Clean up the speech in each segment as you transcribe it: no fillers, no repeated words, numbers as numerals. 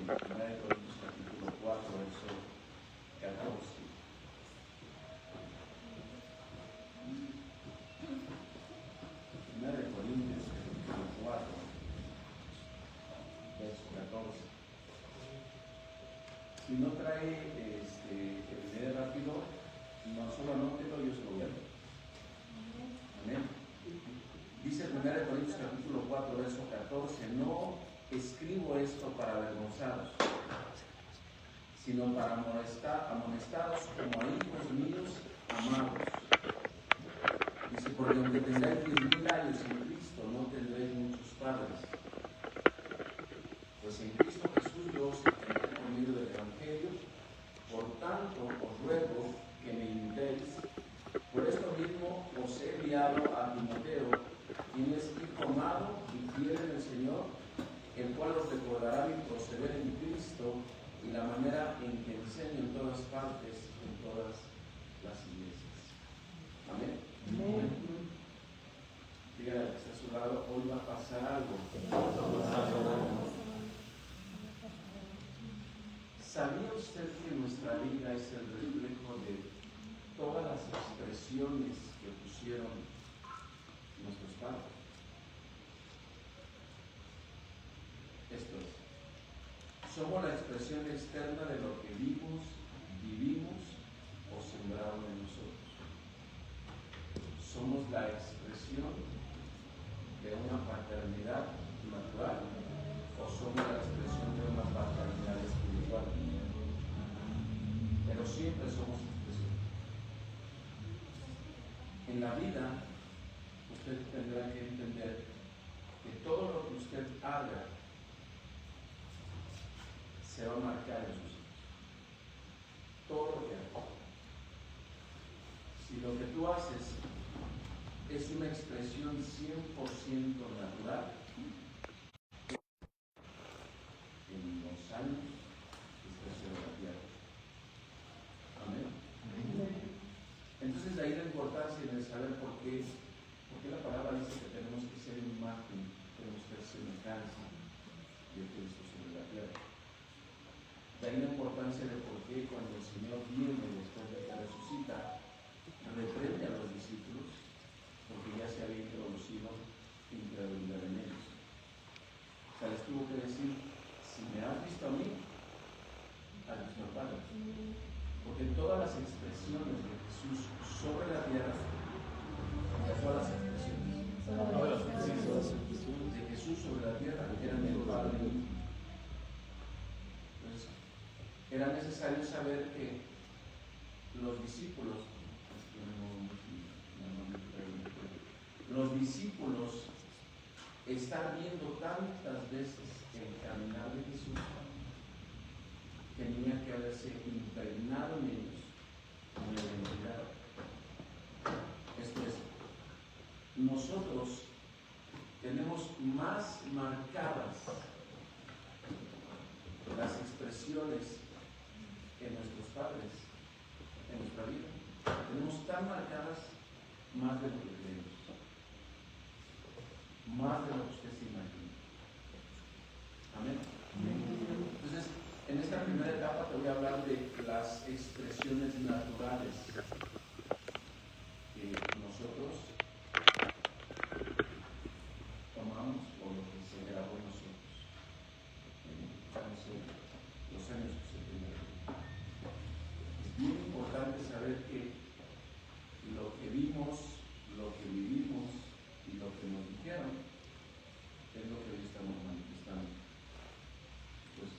1 Corintios capítulo 4, verso 14. 1 Corintios capítulo 4, verso 14. Si no trae que lee rápido, no solo anótelo, yo se lo voy a leer. Amén. Dice 1 Corintios capítulo 4, verso 14: no escribo esto para avergonzaros, sino para amonestaros como a hijos míos amados. Dice, porque aunque tengáis 10,000 años en Cristo, no tendréis muchos padres. Pues en Cristo Jesús yo os enseñé por medio del Evangelio. Por tanto, os ruego que me imitéis. Por esto mismo os he enviado a Timoteo, quien es hijo amado y fiel en el Señor, el cual os recordará mi proceder en Cristo y la manera en que enseño en todas partes, en todas las iglesias. Amén. Amén. Dígale al que está a su lado, hoy va a pasar algo. ¿Sabía usted que nuestra vida es el reflejo de todas las expresiones que pusieron nuestros padres? Esto es, somos la expresión externa de lo que vimos, vivimos o sembraron en nosotros. Somos la expresión de una paternidad natural o somos la expresión de una paternidad espiritual. Pero siempre somos expresión. En la vida, usted tendrá que entender que todo lo que usted haga se va a marcar en sus hijos. Todo lo que haga. Si lo que tú haces es una expresión 100% natural, en los años usted se va a tierra. Amén. Entonces de ahí la importancia de saber por qué la palabra dice que tenemos que ser imagen, tenemos que ser semejanza de Cristo sobre la tierra. De ahí la importancia de por qué cuando el Señor viene después de que resucita, reprende a los discípulos, porque ya se había introducido incredulidad en ellos. O sea, les tuvo que decir, si me has visto a mí, has visto al Padre. Porque todas las expresiones de Jesús sobre la tierra, todas las expresiones de Jesús sobre la tierra eran del Padre. Entonces, era necesario saber que los discípulos estar viendo tantas veces el caminar de Jesús, tenía que haberse impregnado en ellos una identidad. Esto es, nosotros tenemos más marcadas las expresiones que nuestros padres en nuestra vida. Tenemos tan marcadas más de lo que creemos, más de lo que usted se imagina. Amén. Entonces, en esta primera etapa te voy a hablar de las expresiones naturales que nosotros tomamos o lo que se grabó en nosotros. Los años que se tengan. Es bien importante saber que lo que vimos, lo que vivimos y lo que nos dijeron es lo que hoy estamos manifestando. Pues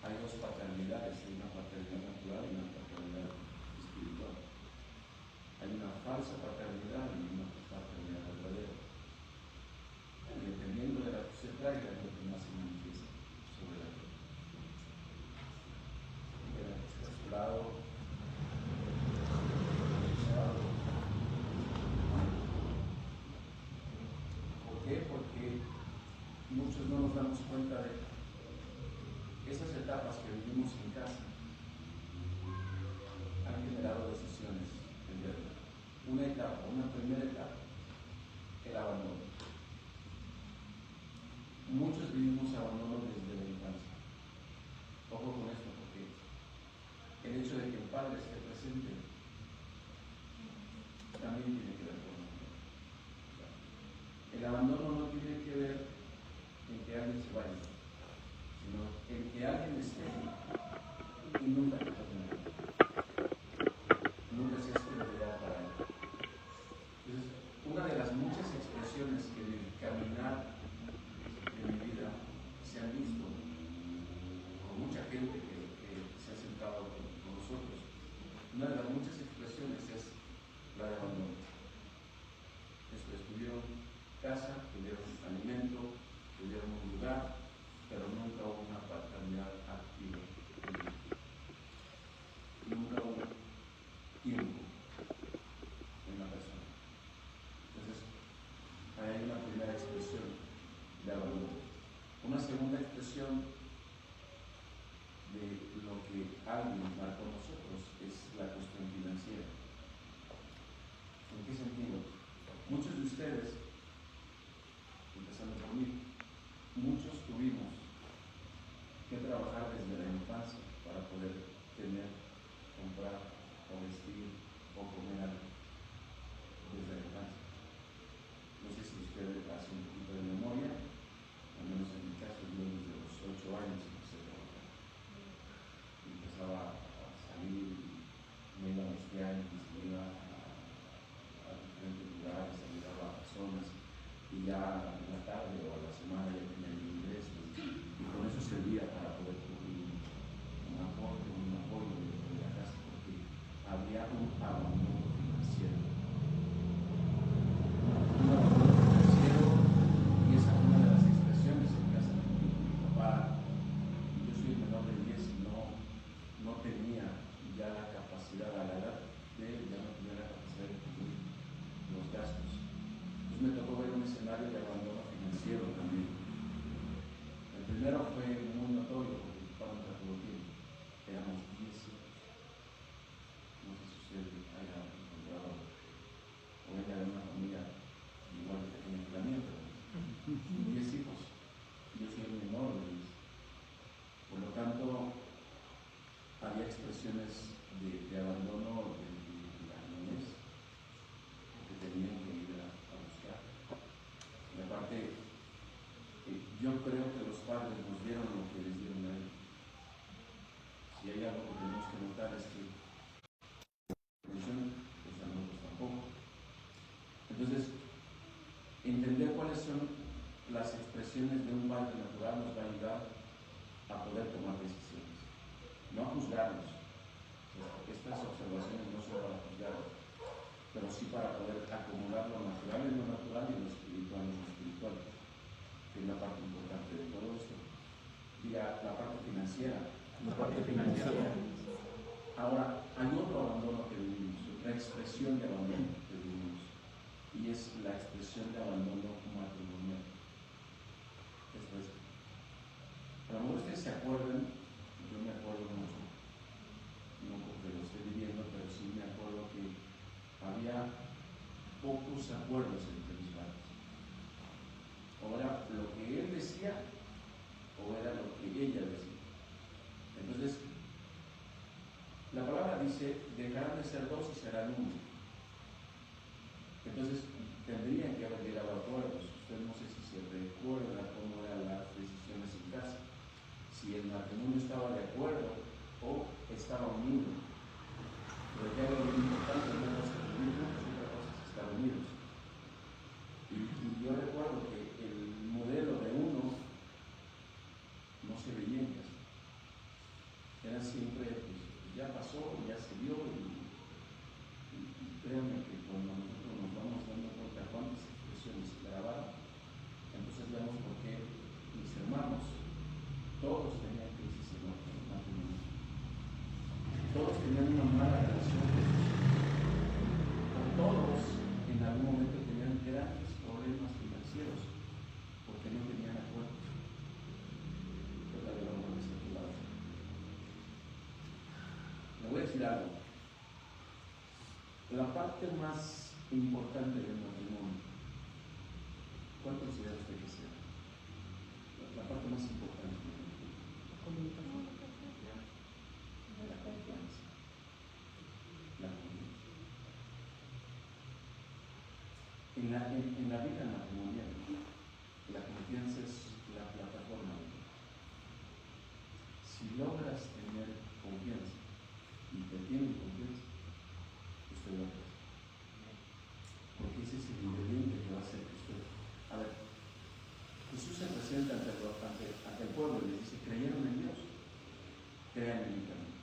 hay dos paternidades, una paternidad natural y una paternidad espiritual. Hay una falsa paternidad y una paternidad verdadera. Y dependiendo de la que se traiga, es lo que más se manifiesta sobre la vida. Mira, a su lado. ¿Por qué? Porque muchos no nos damos cuenta de esas etapas que vivimos en casa han generado decisiones en vida. Una etapa, una primera etapa, el abandono. Muchos vivimos abandono desde la infancia. padre esté presente, también tiene que ver con el abandono. No tiene que ver en que alguien se vaya, sino en que alguien esté y nunca te toque nada. Nunca seas prioridad para él. Entonces, una de las muchas expresiones que en el caminar de mi vida se han visto con mucha gente que se ha sentado con nosotros, una de las muchas expresiones es la de abandono. Tuvieron casa, tuvieron alimento, tuvieron un lugar, pero nunca hubo una paternidad activa. Nunca hubo tiempo en la persona. Entonces, ahí hay una primera expresión de abandono. Una segunda expresión de lo que alguien marcó nosotros es la cuestión financiera. ¿En qué sentido? Muchos de ustedes, empezando por mí, muchos tuvimos que trabajar desde la infancia para poder tener, comprar o vestir o comer algo desde la infancia. No sé si ustedes hacen un poquito de memoria, al menos en mi caso, yo desde los 8 años empecé a trabajar. Empezaba a salir, me iba a los viajes, me iba a diferentes lugares, ayudaba a personas, y ya en la tarde o a la semana ya tenía el ingreso, y con eso servía para poder cubrir un aporte, un apoyo de la casa, porque había un abandono financiero. Un abandono financiero, y esa es una de las expresiones en casa de mi papá. Yo soy el menor de 10 y no tenía ya la capacidad, a la edad de él, ya no tenía la capacidad de cubrir los gastos. Entonces me tocó ver un escenario de abandono financiero también. El primero fue muy notorio porque mi padre nunca tuvo tiempo. Éramos 10 hijos. No sé si usted haya encontrado o venga de una familia igual de pequeña que la mía, pero 10 hijos. Yo soy el menor de 10. Por lo tanto, había expresiones de abandono de la niñez, que tenían que ir a buscar. Y aparte, yo creo que los padres nos dieron lo que les dieron a ellos. Si hay algo que tenemos que notar es que pues a nosotros tampoco. Entonces, entender cuáles son las expresiones de un padre natural nos va a ayudar a poder tomar decisiones, no a juzgarnos. Estas observaciones no son para juzgarnos, pero sí para poder acomodar lo natural en lo natural y lo espiritual en lo espiritual, que es la parte importante de todo esto. Diga, la parte financiera. La parte financiera. Ahora, hay otro abandono que vivimos, otra expresión de abandono que vivimos, y es la expresión de abandono matrimonial. Esto es, a lo mejor ustedes se acuerdan, yo me acuerdo mucho, no porque lo esté viviendo, pero sí me acuerdo que había pocos acuerdos entre mis padres. O era lo que él decía o era lo que ella decía. Entonces, la palabra dice, dejarán de ser dos y serán uno. Entonces, tendrían que haber llegado a acuerdos. Usted no sé si se recuerda cómo eran las decisiones en casa. Si el matrimonio estaba de acuerdo o estaba unido. Pero ya lo importante no es vivir juntos, otra cosa es estar unidos. Y yo recuerdo que el modelo de uno no se veía en casa. Era siempre, pues, ya pasó, ya se dio, y créanme que cuando nosotros nos vamos dando cuenta cuántas expresiones se grabaron, entonces vemos por qué mis hermanos, todos tenían crisis en los matrimonios. Todos tenían una mala relación con sus hijos. Todos en algún momento tenían grandes problemas financieros porque no tenían acuerdos. Le voy a decir algo. La parte más importante del matrimonio, ¿cuál considera usted que sea? La parte más importante del matrimonio. La confianza. En la vida matrimonial, la confianza es la plataforma. Si logras tener confianza y te tienen confianza, usted lo hace. Porque ese es el ingrediente que va a hacer que usted. A ver, Jesús se presenta ante el pueblo y les dice: ¿creyeron en Dios? Crean en mí también.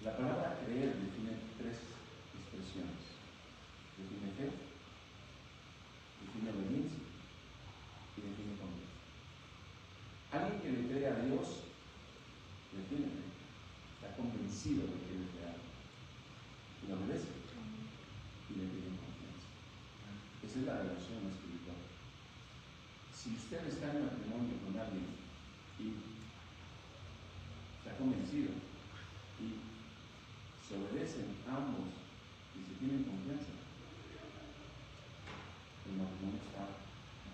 La palabra creer define tres expresiones. Define fe, define obediencia y define confianza. Alguien que le cree a Dios, le tiene fe, está convencido de que le crea, y le obedece y le tiene confianza. Esa es la relación espiritual. Si usted está en matrimonio con alguien y está convencido y se obedecen ambos y se tienen confianza, el matrimonio está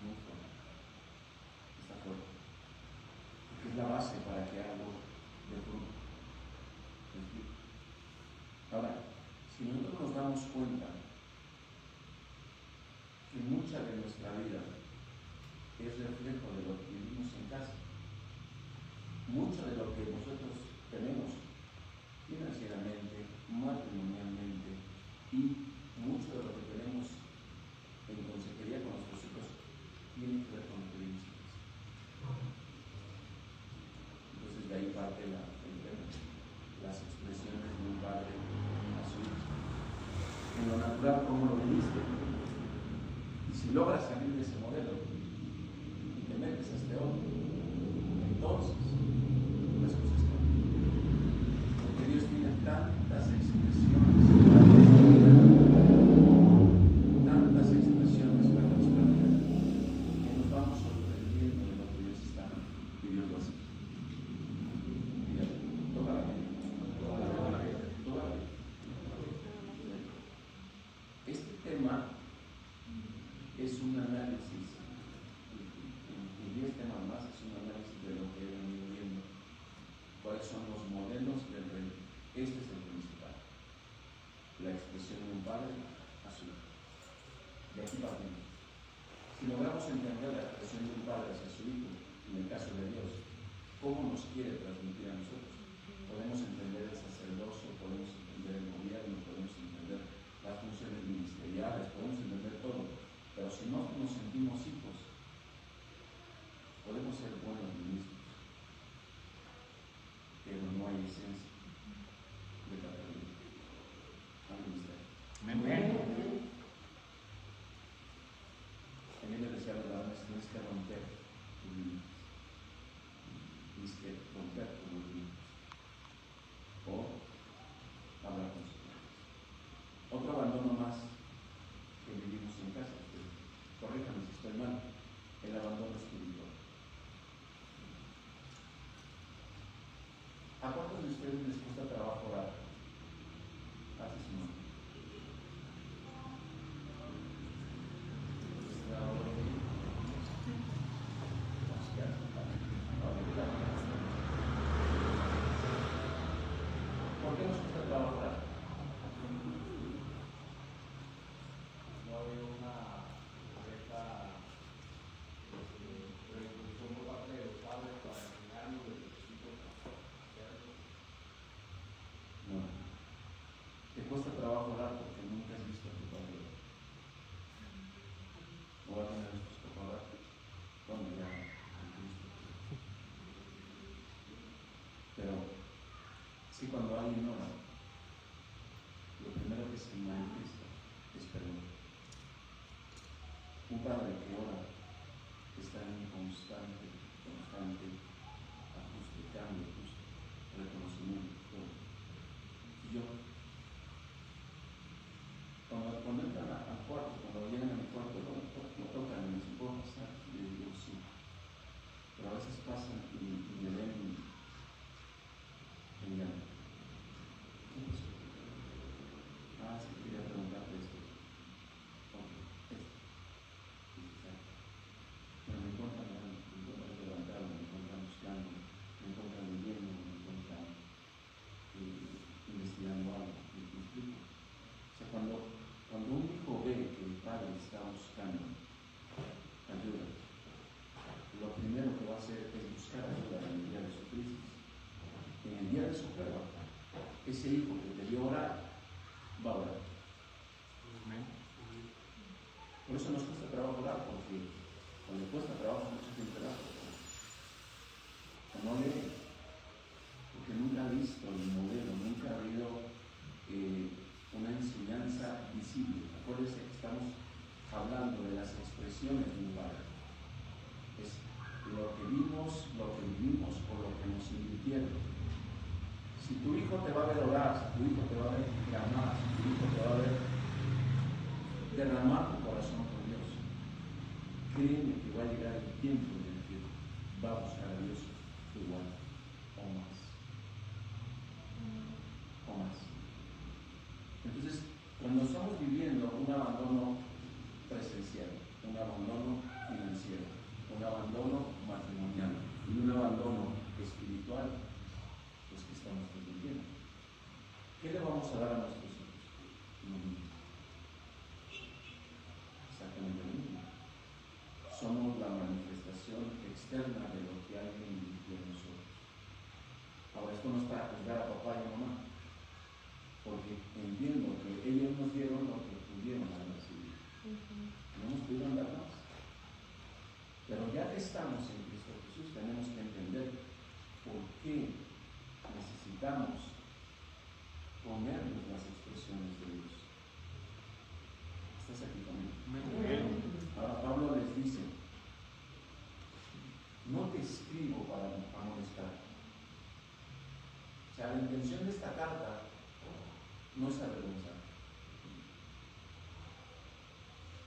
muy fuerte, está fuerte, porque es la base para que algo de fruto. Ahora, si nosotros nos damos cuenta que mucha de nuestra vida es reflejo de lo que vivimos en casa, mucho de lo que nosotros tenemos financieramente, matrimonialmente, y mucho de lo que tenemos en consejería con nuestros hijos tiene que ver con lo que vivimos en casa. Entonces de ahí parte el tema, las expresiones de un padre a su hijo. En lo natural, ¿cómo lo viviste? Y si logras salir de ese modelo y te metes a este otro, entonces las cosas cambian. Porque Dios tiene tantas expresiones para nuestra vida, tantas expresiones para nuestra vida, que nos vamos sorprendiendo de lo que Dios está y Dios lo hace. Mira, toda la vida. Toda la vida. Este tema es un análisis, y 10 temas más, es un análisis de lo que he venido viendo. ¿Cuáles son los modelos del reino? Este es el principal. La expresión de un padre a su hijo. De aquí partimos. Si logramos entender la expresión de un padre hacia su hijo, en el caso de Dios, ¿cómo nos quiere transmitir a nosotros? Podemos entender el sacerdocio, podemos entender el gobierno, podemos entender las funciones ministeriales, podemos entender todo. Pero si no nos sentimos hijos, podemos ser buenos ministros, pero no hay esencia de paternidad. Amén. También le decía a los varones: tienes que romper tus límites. Tienes que romper tus límites. O hablar con sus padres. Otro abandono más que vivimos en casa. Corríjame si estoy mal. El abandono espiritual. ¿A cuántos de ustedes les cuesta trabajo orar? Hace su mano. ¿Por qué nos cuesta trabajo orar? No había una correcta predisposición por parte de los padres para enseñarnos de los hijos a hacerlo. No. Te cuesta trabajo orar porque nunca has visto a tu padre orar. O alguna vez tus papás orar. Bueno, ya en Cristo. Pero sí, cuando alguien ora, lo primero que se manifiesta es perdón. Un padre que ora está en un constante ajuste, cambio, reconocimiento, todo. Y yo, cuando entran al cuarto, cuando llegan a mi cuarto, lo tocan y me dicen: ¿puedo pasar? Y yo digo: sí. Pero a veces pasan y me ven y me llaman. ¿Qué pasó? Ah, sí, quería preguntarte esto. Ok, esto. Pero me encuentran levantado, me encuentran buscando, me encuentran viviendo. de su prueba, ese hijo que te vio orar, va a orar. Por eso nos cuesta trabajo orar, porque cuando cuesta trabajo mucha gente orar. O no lee, porque nunca ha visto el modelo, nunca ha habido una enseñanza visible. Acuérdense que estamos hablando de las expresiones de un padre. Es lo que vimos, lo que vivimos o lo que nos invirtieron. Si tu hijo te va a ver orar, si tu hijo te va a ver clamar, si tu hijo te va a ver derramar tu corazón por Dios, créeme que va a llegar el tiempo en el que va a buscar a Dios igual o más. O más. Entonces, cuando estamos viviendo un abandono presencial, un abandono financiero, un abandono matrimonial y un abandono espiritual, pues ¿qué estamos viviendo? ¿Qué le vamos a dar a nuestros hijos? Lo mismo. Exactamente lo mismo. Somos la manifestación externa de lo que alguien vivió en nosotros. Ahora, esto no es para juzgar a papá y a mamá, porque entiendo que ellos nos dieron lo que pudieron haber recibido. No nos pudieron dar más. Pero ya que estamos en Cristo Jesús, tenemos que entender por qué necesitamos ponernos las expresiones de Dios. ¿Estás aquí conmigo? Ahora Pablo les dice: no te escribo para amonestar. O sea, la intención de esta carta no es avergonzar.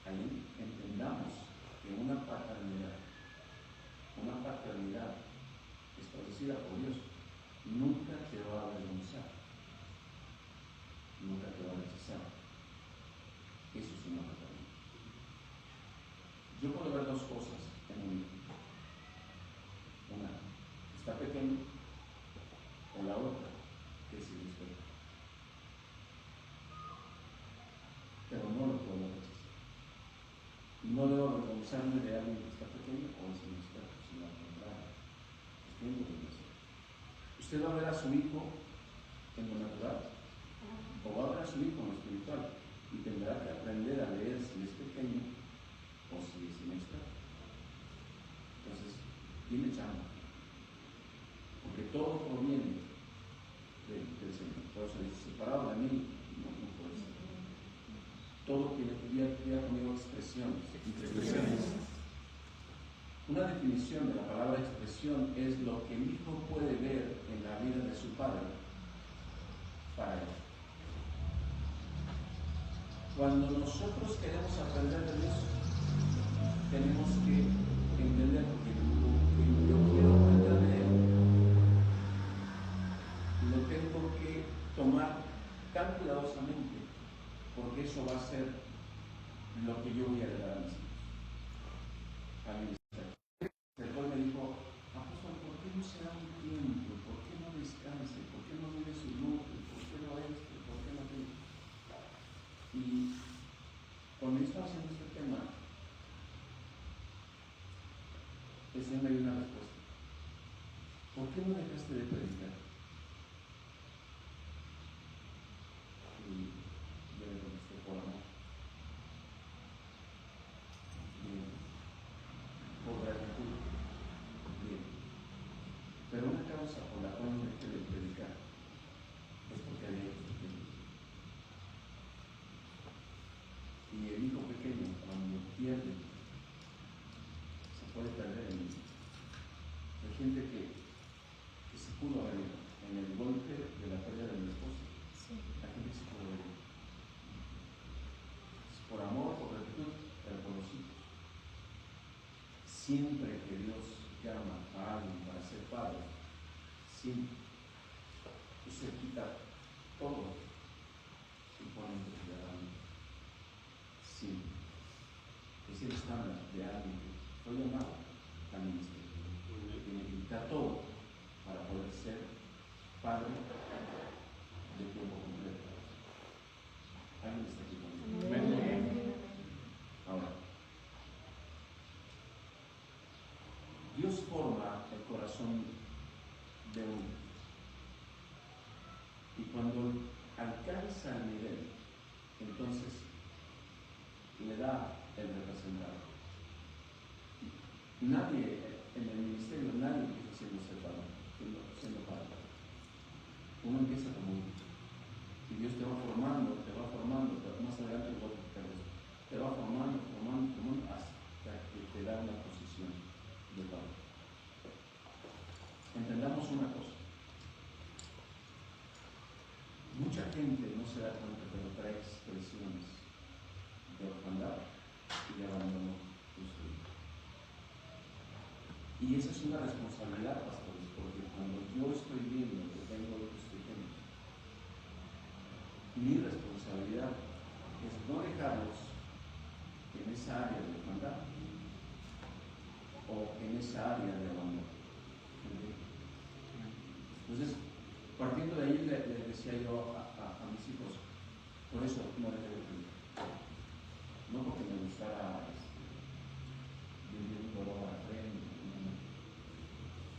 Ahí entendamos que una paternidad establecida por Dios nunca te va a avergonzar, nunca te va a rechazar. Eso es una paternidad. Yo puedo ver dos cosas en un hijo. Una, está pequeño, o la otra, que es irrespeto. Pero no lo puedo rechazar. No debo avergonzarme de alguien que está pequeño o es irrespeto, sino al contrario. Usted va a ver a su hijo en lo natural o va a ver a su hijo en lo espiritual y tendrá que aprender a leer si es pequeño o si es inexperto. Entonces, tiene chamba, porque todo proviene del Señor. Por eso dice: separado de mí, no puede ser. Todo tiene que ver conmigo expresiones. Una definición de la palabra expresión es lo que el hijo puede ver en la vida de su padre para él. Cuando nosotros queremos aprender de Dios, tenemos que entender que yo quiero aprender de Él, lo tengo que tomar tan cuidadosamente, porque eso va a ser lo que yo voy a heredar a mis hijos. Después me dijo: apóstol, ¿por qué no se da un tiempo? ¿Por qué no descansa? ¿Por qué no vive su luto? ¿Por qué no esto? ¿Por qué no aquello? Y cuando yo estaba haciendo este tema, el Señor me dio una respuesta. ¿Por qué no dejaste de predicar? Y yo le contesté: por amor. Bien. Por gratitud. Bien. Pero una causa por la cual no dejé de predicar es porque había hijos pequeños. Y el hijo pequeño, cuando pierde, se puede perder en él. Hay gente que se pudo haber ido en el golpe de la pérdida de mi esposa. Sí. La gente se pudo haber ido. Por amor, por gratitud, pero por los hijos. Siempre que Dios llama a alguien para ser padre, siempre se quita todo y pone en prioridad a alguien. Siempre. Es el estándar de alguien que fue llamado al ministerio. Tiene que quitar todo para poder ser padre de tiempo completo. ¿Alguien está aquí conmigo? Ahora, Dios forma el corazón de uno. Y cuando alcanza el nivel, entonces le da el representante. Nadie en el ministerio, nadie empieza siendo separado, siendo padre. Uno empieza como hijo. Y Dios te va formando, más adelante voy a explicar eso. Te va formando, hasta que te da una posición de padre. Entendamos una cosa. Mucha gente no se da cuenta, pero trae expresiones de orfandad y de abandono construido. Y esa es una responsabilidad, pastores, porque cuando yo estoy viendo que tengo hijos pequeños, mi responsabilidad es no dejarlos en esa área de orfandad o en esa área de abandono. Entonces, partiendo de ahí, le decía yo a mis hijos, por eso no dejé de predicar. No porque me gustara vivir un dolor a frente.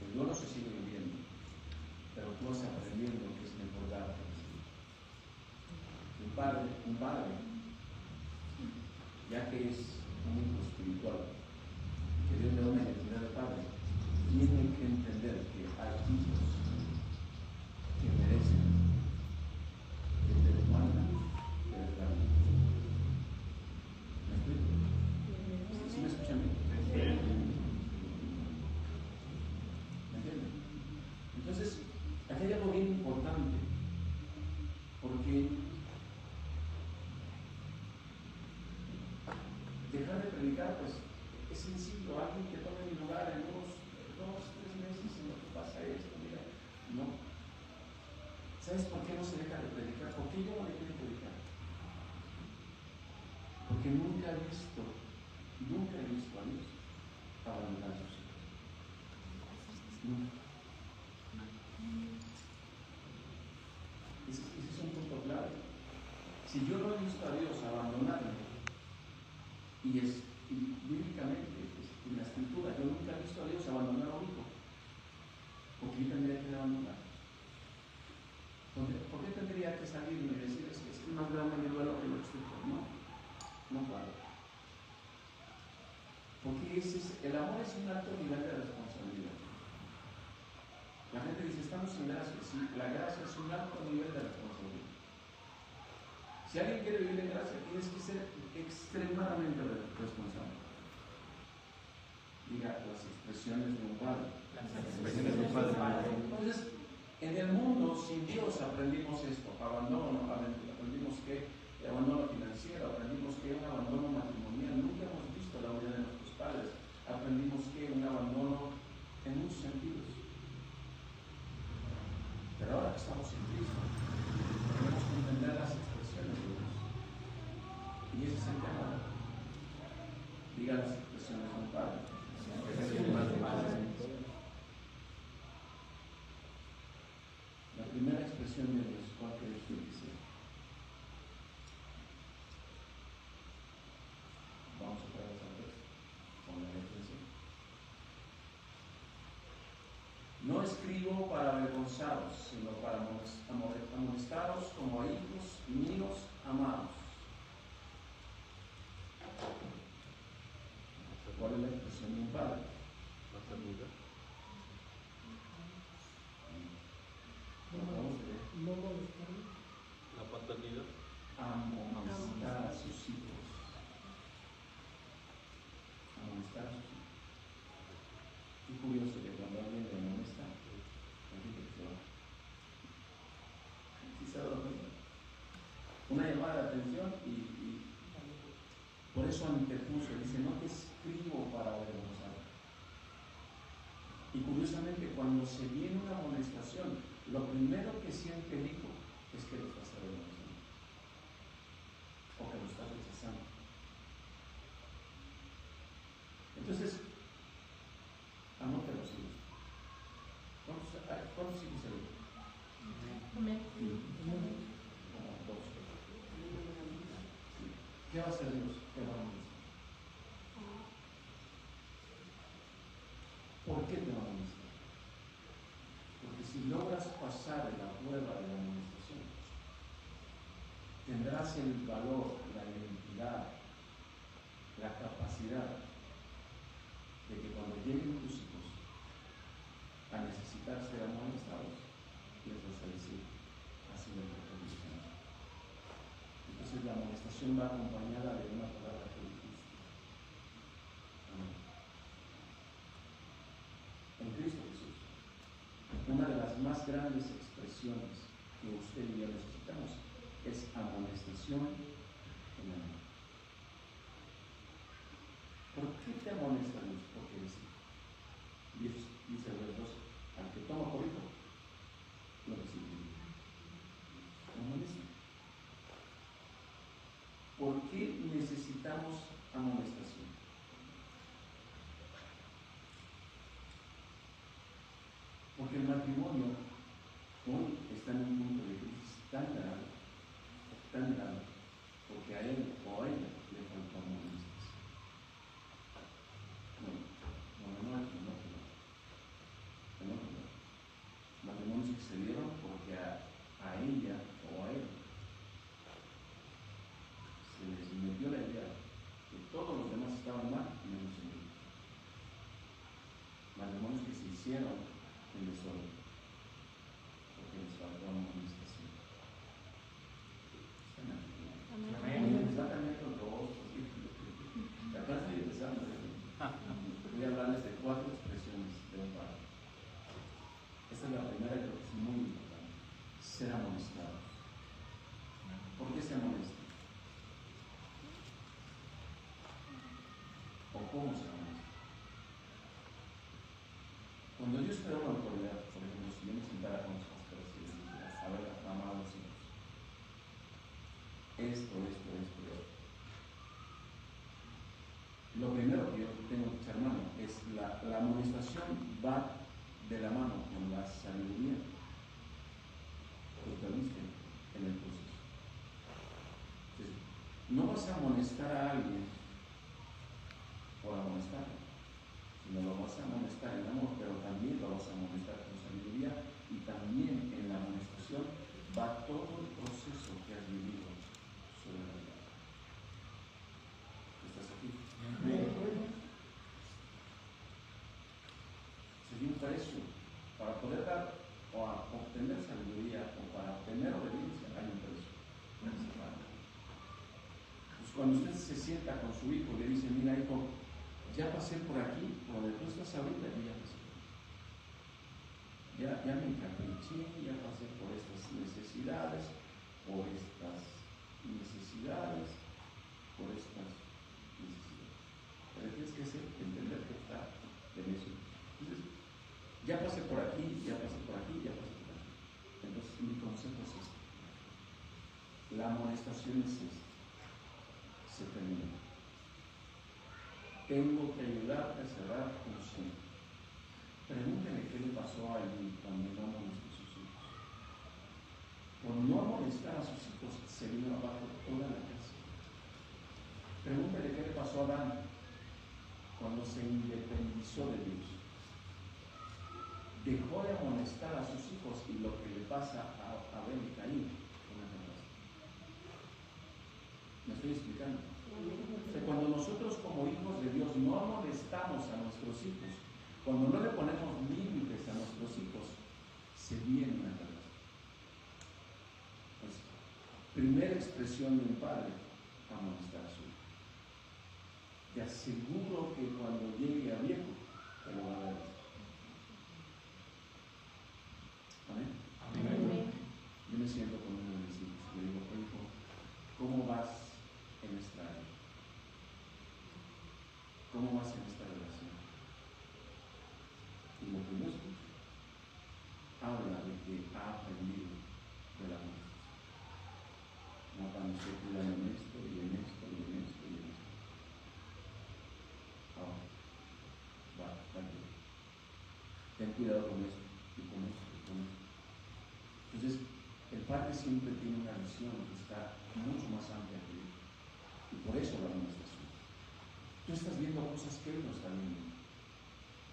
El dolor se sigue viviendo, pero tú vas aprendiendo que es mejor darte. Un padre, ya que es un hijo espiritual, que Dios le da una identidad de padre, tiene que entender que hay hijos que merecen que te demandan que les dan. ¿Me explico? ¿Sí me escuchan bien? ¿Me entienden? Entonces, aquí hay algo bien importante, porque dejar de predicar, pues, es sencillo. Alguien que tome mi lugar en unos 2-3 meses en lo que pasa esto, mira, no. ¿Sabes por qué no se deja de predicar? ¿Por qué yo no dejé de predicar? Porque nunca he visto a Dios abandonar a sus hijos. Nunca. Ese es un punto clave. Si yo no he visto a Dios abandonarme, y bíblicamente, en la escritura, yo nunca he visto a Dios abandonar a un hijo, porque yo tendría que abandonar. ¿Por qué tendría que salirme y decir es más grande mi duelo que lo explico? No vale. Porque el amor es un alto nivel de responsabilidad. La gente dice, estamos en gracia. Sí, la gracia es un alto nivel de responsabilidad. Si alguien quiere vivir en gracia, tienes que ser extremadamente responsable. Diga las expresiones de un padre. Entonces, en el mundo, sin Dios, aprendimos esto: abandono, aprendimos que abandono financiero, aprendimos que un abandono matrimonial. Nunca hemos visto la unidad de nuestros padres. Aprendimos que un abandono en muchos sentidos. Pero ahora que estamos en Cristo, tenemos que entender las expresiones de Dios. Y ese es el tema. Diga las expresiones de un padre. La primera expresión de Dios, ¿cuál crees que dice? Vamos otra vez al texto. Ponle atención. No escribo para avergonzaros, sino para amonestaros como a hijos míos amados. ¿Cuál es la expresión de un padre? La paternidad. Amonestar a sus hijos. Amonestar a sus hijos. Qué curioso que cuando alguien le amonesta, alguien que se va. ¿Sí se ha dado cuenta? Una llamada de atención y por eso antepuso, dice, no te escribo para avergonzar. Y curiosamente, cuando se viene una amonestación, lo primero que siente el hijo es que lo estás avergonzando o que lo estás rechazando. Entonces, anote los hijos. ¿Cuántos hijos se ven? Amén. Como 2. ¿Qué va a hacer Dios? ¿Qué va a hacer? ¿Por qué te va a amonestar? Porque si logras pasar la prueba de la amonestación, tendrás el valor, la identidad, la capacidad de que cuando lleguen tus hijos a necesitar ser amonestados, les vas a decir, así me trató mi Señor. Entonces la amonestación va acompañada de una palabra que dijiste. Amén. En Cristo Jesús, una de las más grandes expresiones que usted y yo necesitamos es amonestación en amor. ¿Por qué te amonesta Dios? Porque eres hijo. Dice el verso 12, al que toma por hijo, lo recibe. Amonesta. ¿Por qué necesitamos amonestación? Porque el matrimonio hoy está en un punto de crisis tan grave, porque a él o a ella le faltó amonestación. Matrimonios que se dieron porque a ella o a él se les metió la idea que todos los demás estaban mal menos ellos. Matrimonios que se hicieron en desorden porque les faltó amonestación. Exactamente los dos. Acá estoy empezando. Voy a hablarles de 4 expresiones de un padre. Esta es la primera, creo que es muy importante: ser amonestados. ¿Por qué se amonesta? ¿O cómo se amonesta? Cuando Dios te da una autoridad, por ejemplo, si yo me sentara con los pastores y les dijera, a ver, amados hijos, esto. Lo primero que yo tengo que echar mano es la amonestación va de la mano con la sabiduría que perdiste en el proceso. Entonces, no vas a amonestar a alguien por amonestarlo, sino lo vas a amonestar en amor, pero también lo vas a amonestar con sabiduría, y también en la amonestación va todo el proceso que has vivido sobre la vida. ¿Estás aquí? Sería un precio para poder dar o obtener sabiduría o para obtener obediencia. Hay un precio. Pues cuando usted se sienta con su hijo y le dice, mira hijo, ya pasé por aquí, por donde tú estás ahorita, y ya pasé. Ya me encapriché, ya pasé por estas necesidades, por estas necesidades. Pero tienes que entender que está en eso. Entonces, ya pasé por aquí, ya pasé por aquí. Entonces, mi consejo es este. La amonestación es esta. Se termina. Tengo que ayudarte a cerrar un ciclo. Pregúntele qué le pasó a alguien cuando no amonestó a sus hijos. Por no amonestar a sus hijos, se vino abajo toda la casa. Pregúntele qué le pasó a Adán cuando se independizó de Dios. Dejó de amonestar a sus hijos, y lo que le pasa a Abel y Caín. ¿Me estoy explicando? O sea, cuando nosotros como hijos de Dios no amonestamos a nuestros hijos, cuando no le ponemos límites a nuestros hijos, se viene una catástrofe. Pues, primera expresión de un padre: amonestar a su hijo. Te aseguro que cuando llegue a viejo, te lo va a dar. Amén. Amén. Yo me siento con uno de mis hijos y le digo, hijo, ¿cómo vas en esta área? ¿Cómo vas en esta relación? Y lo que yo escucho habla de que ha aprendido de la muerte. No, cuando se cuidan en esto y en esto y en esto y en esto. Ahora, va bien. Ten cuidado con esto y con esto y con esto. Entonces, el padre siempre tiene una visión que está mucho más amplia que él. Y por eso la amonestación. Tú estás viendo cosas que él no está viendo.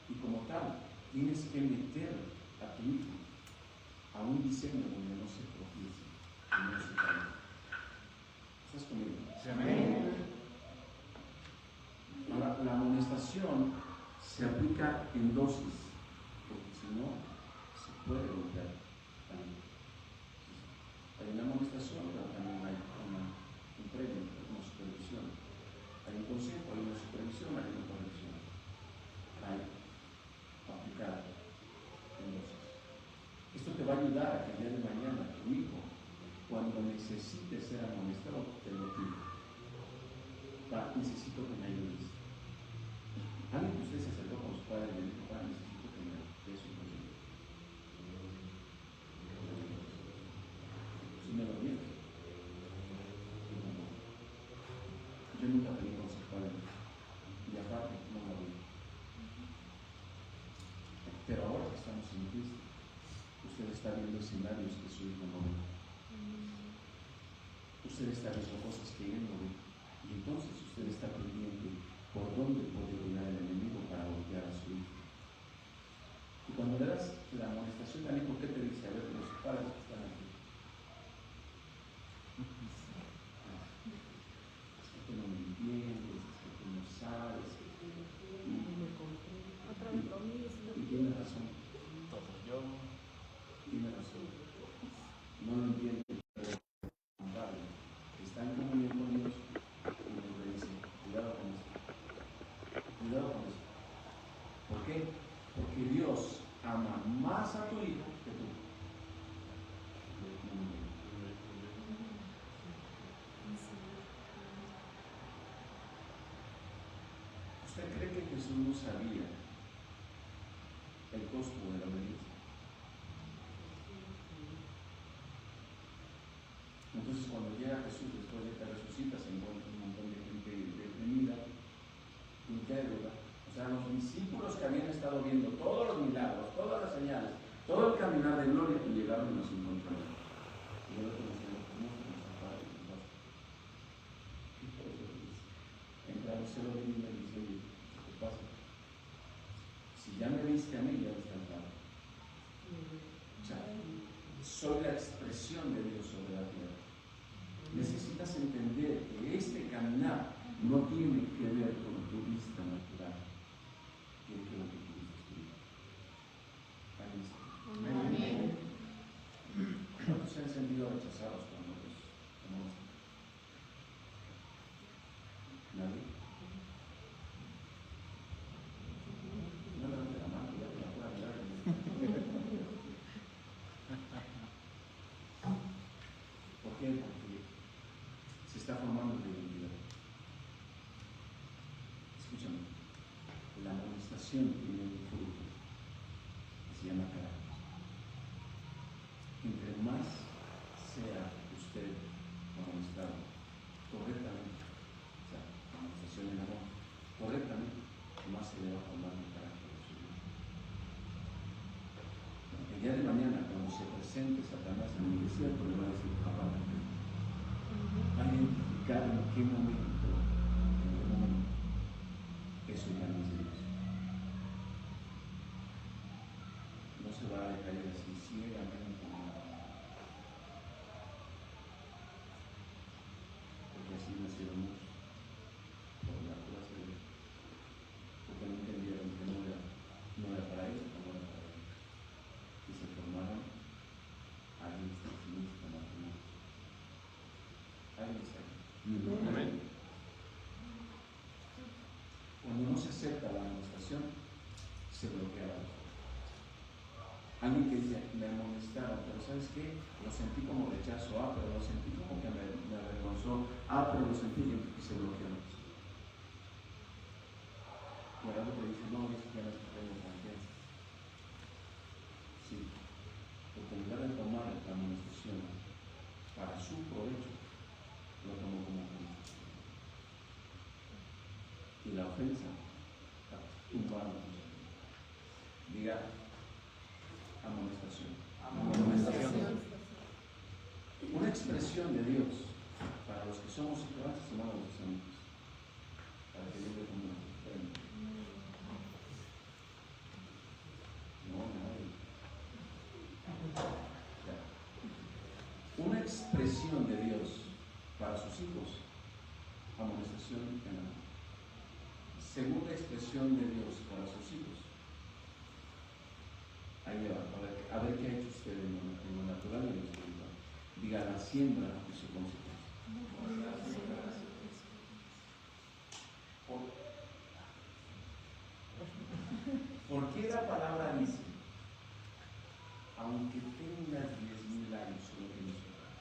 Y como tal, tienes que meter a tu hijo a un diseño donde no se tropiece, no se caiga. ¿Estás conmigo? Amén. Ahora, la amonestación se aplica en dosis, porque si no, se puede golpear también. Hay una amonestación, pero también hay un premio, una supervisión. Hay un consejo, hay una supervisión, hay una corrección. Hay aplicada en dosis. Esto te va a ayudar a que el día de mañana tu hijo, cuando necesite ser amonestado, te lo pida. Necesito que me ayudes. Alguien que usted se acercó con su padre y le dijo, necesito que me des un consejo. Si me lo dieron. Yo nunca pedí consejo padre. Y aparte, no lo vi. Pero ahora que estamos en Cristo, usted está viendo escenarios que su hijo no ve. Usted está viendo cosas que él no ve. Y entonces usted está pendiente por dónde puede llegar el enemigo para golpear a su hijo. Y cuando le das la amonestación al hijo, ¿qué te dice? A ver, los padres que están aquí. Es que tú no me entiendes, es que tú no sabes. Y tiene razón. Todo yo. Tiene razón. No lo entiende. Está en comunión con Dios y le dice, cuidado con eso. Cuidado con eso. ¿Por qué? Porque Dios ama más a tu hijo que tú. ¿Usted cree que Jesús no sabía el costo de la obediencia? Entonces, cuando llega Jesús, después de que resucita, se encuentra un montón de gente deprimida, incrédula. O sea, los discípulos que habían estado viendo todos los milagros, todas las señales, todo el caminar de gloria, y llegaron y nos encontraron. Y el otro decía, no se nos apaga y nos basta. Y por eso dice, entra el celo de mí y dice, oye, ¿qué pasa? Si ya me viste a mí, ya viste al Padre. O sea, soy la expresión de Dios sobre la tierra. Necesitas entender que este caminar no tiene que ver con tu vista natural, tiene que ver con tu vista espiritual. Amén. ¿Cuántos se han sentido rechazados cuando los conocen? ¿Nadie? No levante la mano, ya te la puedo hablar. ¿Por qué? Porque se está formando una identidad. Escúchame, la amonestación tiene un fruto que se llama carácter. Entre más sea usted amonestado correctamente, o sea, amonestación en amor, correctamente, más se le va a formar el carácter de su vida. El día de mañana, cuando se presente Satanás en el desierto, le va a decir, papá, va a identificar en qué momento, eso ya no es Dios. No se va a caer así ciegamente, porque así nacieron muchos, por la pura ceguera, porque no entendieron que no era para ellos, no era para ellos, y se formaron a diestra y siniestra matrimonios. ¿Alguien está aquí? Amén. Cuando no se acepta la amonestación, se bloquea la voz. Alguien que dice, me amonestaron, pero ¿sabes qué? Lo sentí como rechazo, pero lo sentí como que me avergonzó, pero lo sentí y se bloquea la voz. Y ahora te dice, no, es que ya no tengo confianza. Sí, porque en lugar de tomar la amonestación para su provecho, lo tomó como ofensa. Y la ofensa tumbaron. Diga, amonestación. Amonestación. Una expresión de Dios para los que somos ignorantes, hermanos, los amigos, para que Dios le ponga un premio. No, nadie. Una expresión de Dios para sus hijos, amonestación en amor. Segunda expresión de Dios para sus hijos. Ahí le va, a ver qué ha hecho usted en lo natural y en lo espiritual. Diga la siembra y su consecuencia. ¿Por qué la palabra dice, aunque tengas 10,000 años, solo tienes un año?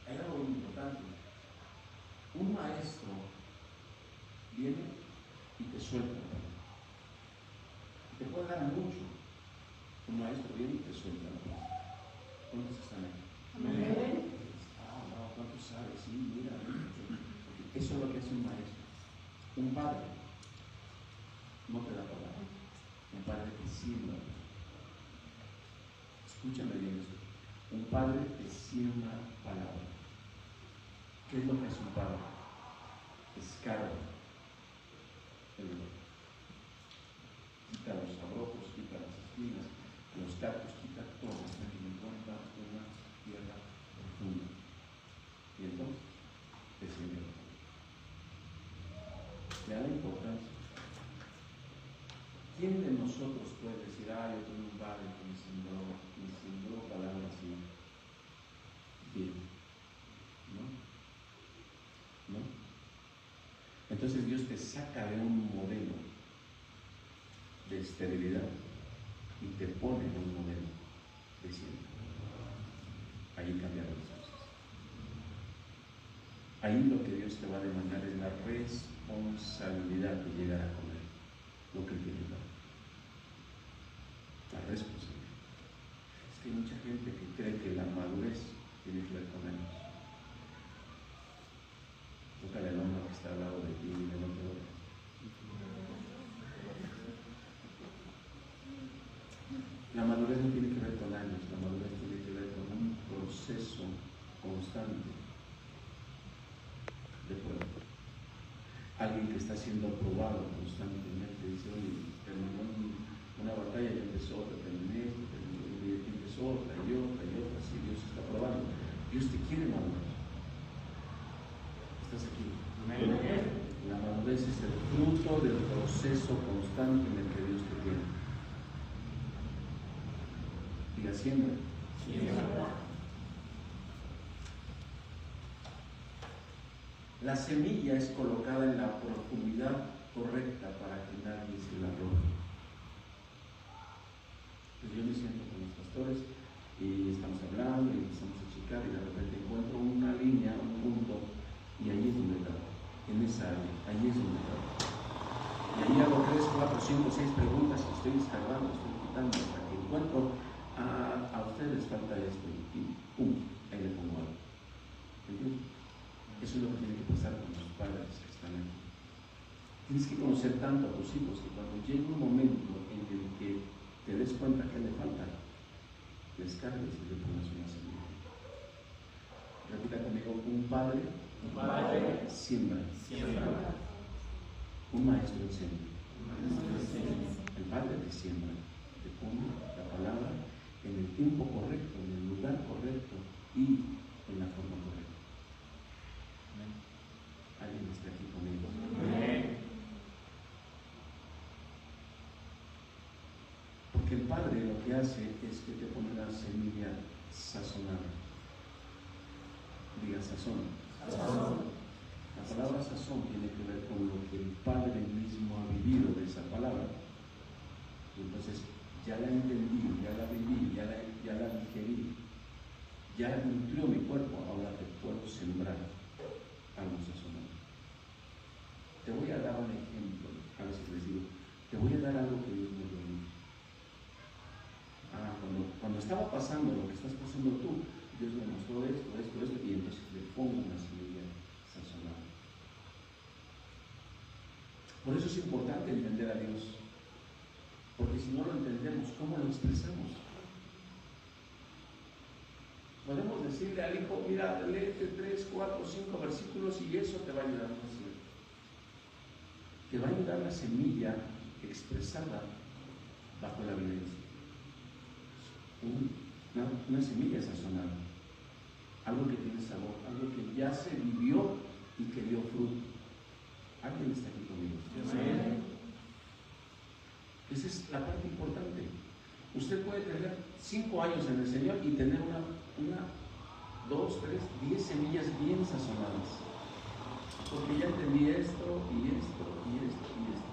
Hay algo muy importante. Un maestro viene y te suelta. Te puede dar mucho. Un maestro viene y te suelta. ¿Cuántos están aquí? Amén. No, ¿cuántos saben? Sí, mira. Eso es lo que hace un maestro. Un padre no te da palabra. Un padre te siembra. Escúchame bien esto. Un padre te siembra palabra. ¿Qué es lo que hace un padre? Escarba el dolor. Quita los abrojos, quita las espinas, los cactus, quita todo hasta que encuentra una tierra profunda. Y entonces te siembra. Le da la importancia. ¿Quién de nosotros puede decir, yo tengo un padre que me sembró palabras así? Bien. ¿No? Entonces Dios te saca de un modelo de esterilidad y te pone en un modelo de siembra. Ahí cambiaron las cosas. Ahí lo que Dios te va a demandar es la responsabilidad de llegar a comer lo que Él tiene dado. La responsabilidad. Es que hay mucha gente que cree que la madurez tiene que ver con años. Tócale el hombro que está al lado de ti y no te ores. La madurez no tiene que ver con años, la madurez tiene que ver con un proceso constante de prueba. Alguien que está siendo probado constantemente dice, oye, terminó una batalla y empezó otra, terminé esto, y empezó otra y otra y otra, así Dios está probando. Dios te quiere madurar. Estás aquí. Amén. La madurez es el fruto del proceso constante en el que Dios te tiene. Diga siembra. La semilla es colocada en la profundidad correcta para que nadie se la robe. Pues yo me siento con los pastores y estamos hablando y empezamos a checar y de repente encuentro una línea, un punto, y ahí es donde está, en esa área, ahí es donde está. Y ahí hago 3, 4, 5, 6 preguntas y estoy descargando, estoy quitando hasta que encuentro a ustedes les falta esto y pum, ahí le pongo algo. ¿Entiendes? Eso es lo que tiene que pasar con los padres que están aquí. Tienes que conocer tanto a tus hijos que cuando llegue un momento en el que te des cuenta que le falta, les cargues y le pones una semilla. Repita conmigo, un padre siembra. Un maestro enseña. El padre te siembra, te pone la palabra en el tiempo correcto, en el lugar correcto y en la forma correcta. ¿Alguien está aquí conmigo? Amén. Porque el Padre lo que hace es que te pone la semilla sazonada. Diga sazón. La palabra sazón tiene que ver con lo que el Padre mismo ha vivido de esa palabra. Y entonces ya la entendí, ya la viví, ya la digerí, ya nutrió mi cuerpo, ahora te puedo sembrar algo sazonado. Te voy a dar un ejemplo, a veces les digo, te voy a dar algo que Dios me dio a mí. Cuando estaba pasando lo que estás pasando tú, Dios me mostró esto, y entonces le pongo una semilla sazonada. Por eso es importante entender a Dios, porque si no lo entendemos, ¿cómo lo expresamos? Podemos decirle al hijo, mira, léete 3, 4, 5 versículos y eso te va a ayudar. No es cierto. Te va a ayudar la semilla expresada bajo la violencia. Una semilla sazonada. algo que tiene sabor, algo que ya se vivió y que dio fruto. ¿Alguien está aquí conmigo? Amén. Esa es la parte importante. Usted puede tener 5 años en el Señor y tener una 2, 3, 10 semillas bien sazonadas. Porque ya entendí esto y esto y esto y esto.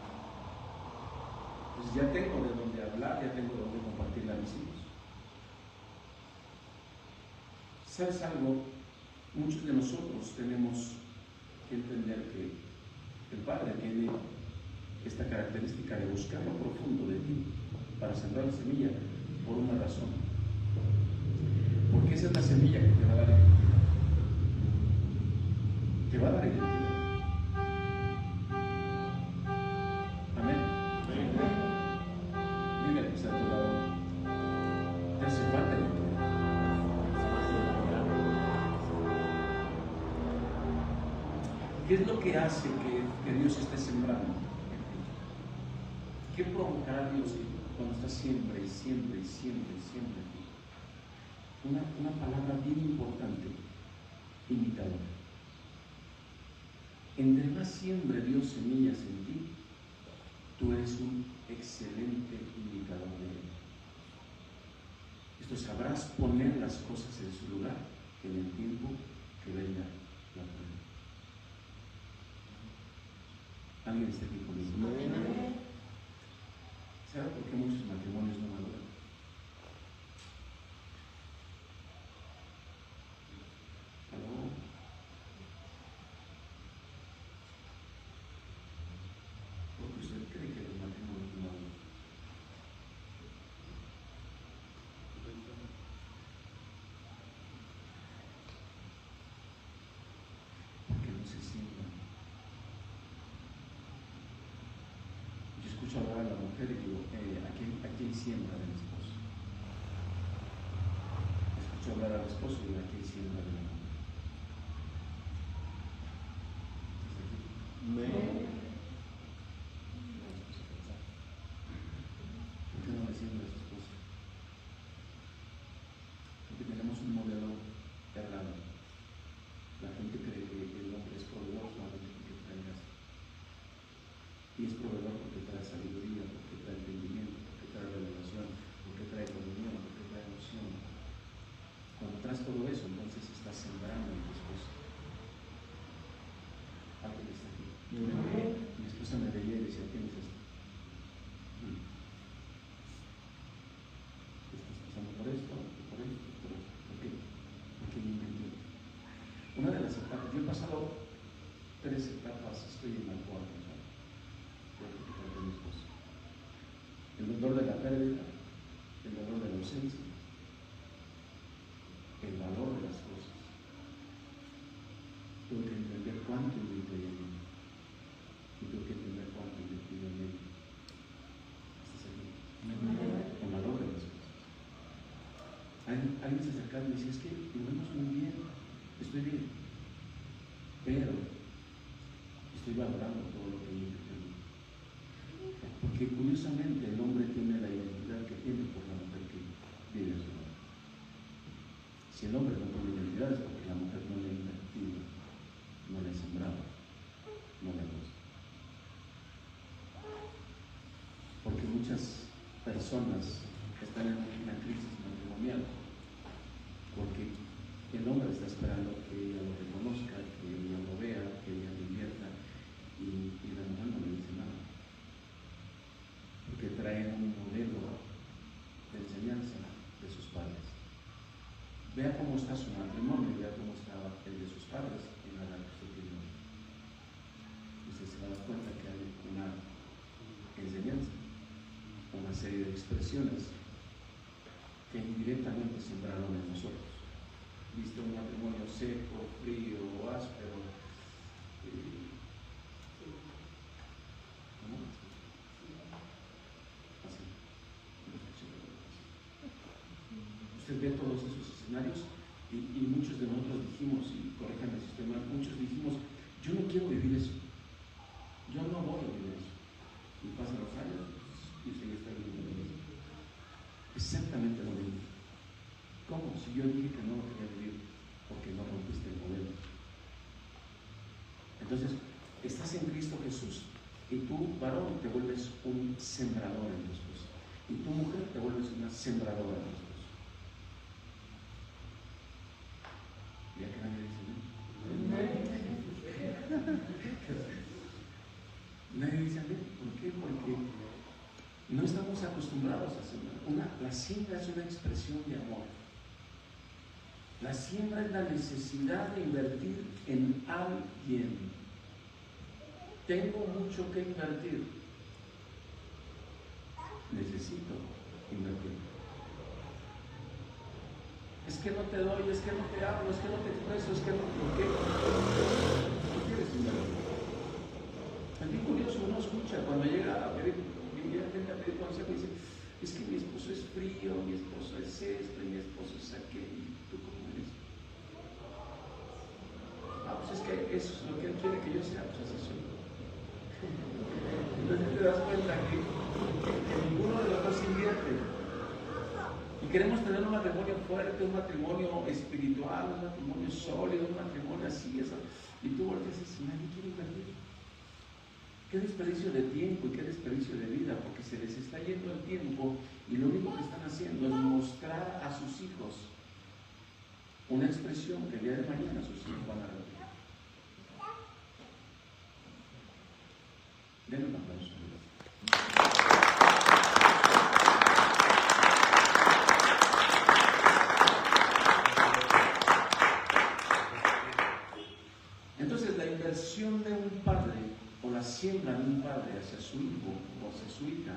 Pues ya tengo de dónde hablar, ya tengo de dónde compartirle a mis hijos. ¿Sabes algo? Muchos de nosotros tenemos que entender que el Padre tiene esta característica de buscar lo profundo de ti para sembrar la semilla por una razón. Porque esa es la semilla que te va a dar identidad. Te va a dar identidad. Amén. Dile al que está a tu lado, te hace falta identidad. ¿Qué es lo que hace que Dios esté sembrando en ti? ¿Qué provocará Dios cuando está siempre y siempre y siempre y siempre en ti? Una palabra bien importante: imitador. Entre más siembre Dios semillas en ti, tú eres un excelente imitador de Él. Esto, sabrás poner las cosas en su lugar en el tiempo que venga la prueba. ¿Alguien está aquí conmigo? ¿Sabe por qué muchos matrimonios no maduran? ¿Aló? Porque usted cree que los matrimonios no maduran. Porque no se sientan. Yo escucho hablar a la mujer y digo, ¿a quién siembra del esposo? Escucho hablar al esposo y digo, ¿a quién siembra de la mujer? Amén. ¿Por qué no le siembra a su esposo? Porque tenemos un modelo errado. La gente cree que el hombre es proveedor solamente porque trae gasto. Y es proveedor porque trae sabiduría, porque trae entendimiento, porque trae revelación, porque trae comunión, porque trae emoción. Cuando traes todo eso, entonces estás sembrando en tu esposo. Alguien está aquí. Mi esposa me veía y decía, ¿quién es esto? Estás pasando por esto, por esto, por esto. ¿Por qué? Porque yo entendí. Una de las etapas, yo he pasado 3 etapas, estoy en la cuarta etapa. De mi esposa. El dolor de la pérdida, el dolor de la ausencia, el valor de las cosas. Tuve que entender cuánto invertí en ella. Y tuve que entender cuánto invertí en ella. ¿Estás aquí? El valor de las cosas. Alguien se acercaba y me decía, es que nos vemos muy bien, estoy bien, pero estoy valorando todo lo que invertí. Porque curiosamente el hombre tiene la identidad que tiene por la mujer que vive a su lado. Si el hombre no tiene identidad es porque la mujer no le ha invertido, no le ha sembrado, no le gusta. Porque muchas personas están en una crisis matrimonial porque el hombre está esperando que ella lo reconozca, que ella lo vea, que ella lo invierta, y la mujer no le dice nada. Porque traen un modelo de enseñanza de sus padres. Vea cómo está su matrimonio, vea cómo estaba el de sus padres en la edad que usted tiene. Usted se va a dar cuenta que hay una enseñanza, una serie de expresiones que indirectamente sembraron en nosotros. Viste un matrimonio seco, frío, áspero, ¿no? Así. Usted ve todos esos escenarios y muchos de nosotros dijimos, y corríjame si estoy mal, muchos dijimos, yo no quiero vivir eso, yo no voy a vivir eso. Y pasan los años y usted ya está viviendo eso. Exactamente lo mismo. ¿Cómo? Si yo dije que no lo quería vivir. porque no rompiste el modelo. Entonces, estás en Cristo Jesús y tú, varón, te vuelves un sembrador en tu esposo y tu mujer te vuelves una sembradora en tu esposo. ¿Ya que nadie dice amén? Nadie dice amén. ¿Por qué? Porque no estamos acostumbrados a sembrar. La siembra es una expresión de amor. La siembra es la necesidad de invertir en alguien. Tengo mucho que invertir. Necesito invertir. Es que no te doy, es que no te hablo, es que no te expreso, es que no. ¿Por qué? ¿Qué quieres invertir? Es bien curioso, uno escucha cuando llega a pedir, gente a pedir consejo y dice, es que mi esposo es frío, mi esposo es esto, y mi esposo es aquello, y tú cómo eres. Pues es que eso es lo que él quiere que yo sea, pues así soy. Entonces te das cuenta que ninguno de los dos invierte. Y queremos tener un matrimonio fuerte, un matrimonio espiritual, un matrimonio sólido, un matrimonio así, eso. Y tú volteas y dices, nadie quiere invertir. Qué desperdicio de tiempo y qué desperdicio de vida, porque se les está yendo el tiempo y lo único que están haciendo es mostrar a sus hijos una expresión que el día de mañana sus hijos van a repetir. Denle un aplauso. Entonces la inversión de un padre o la siembra de un padre hacia su hijo o hacia su hija,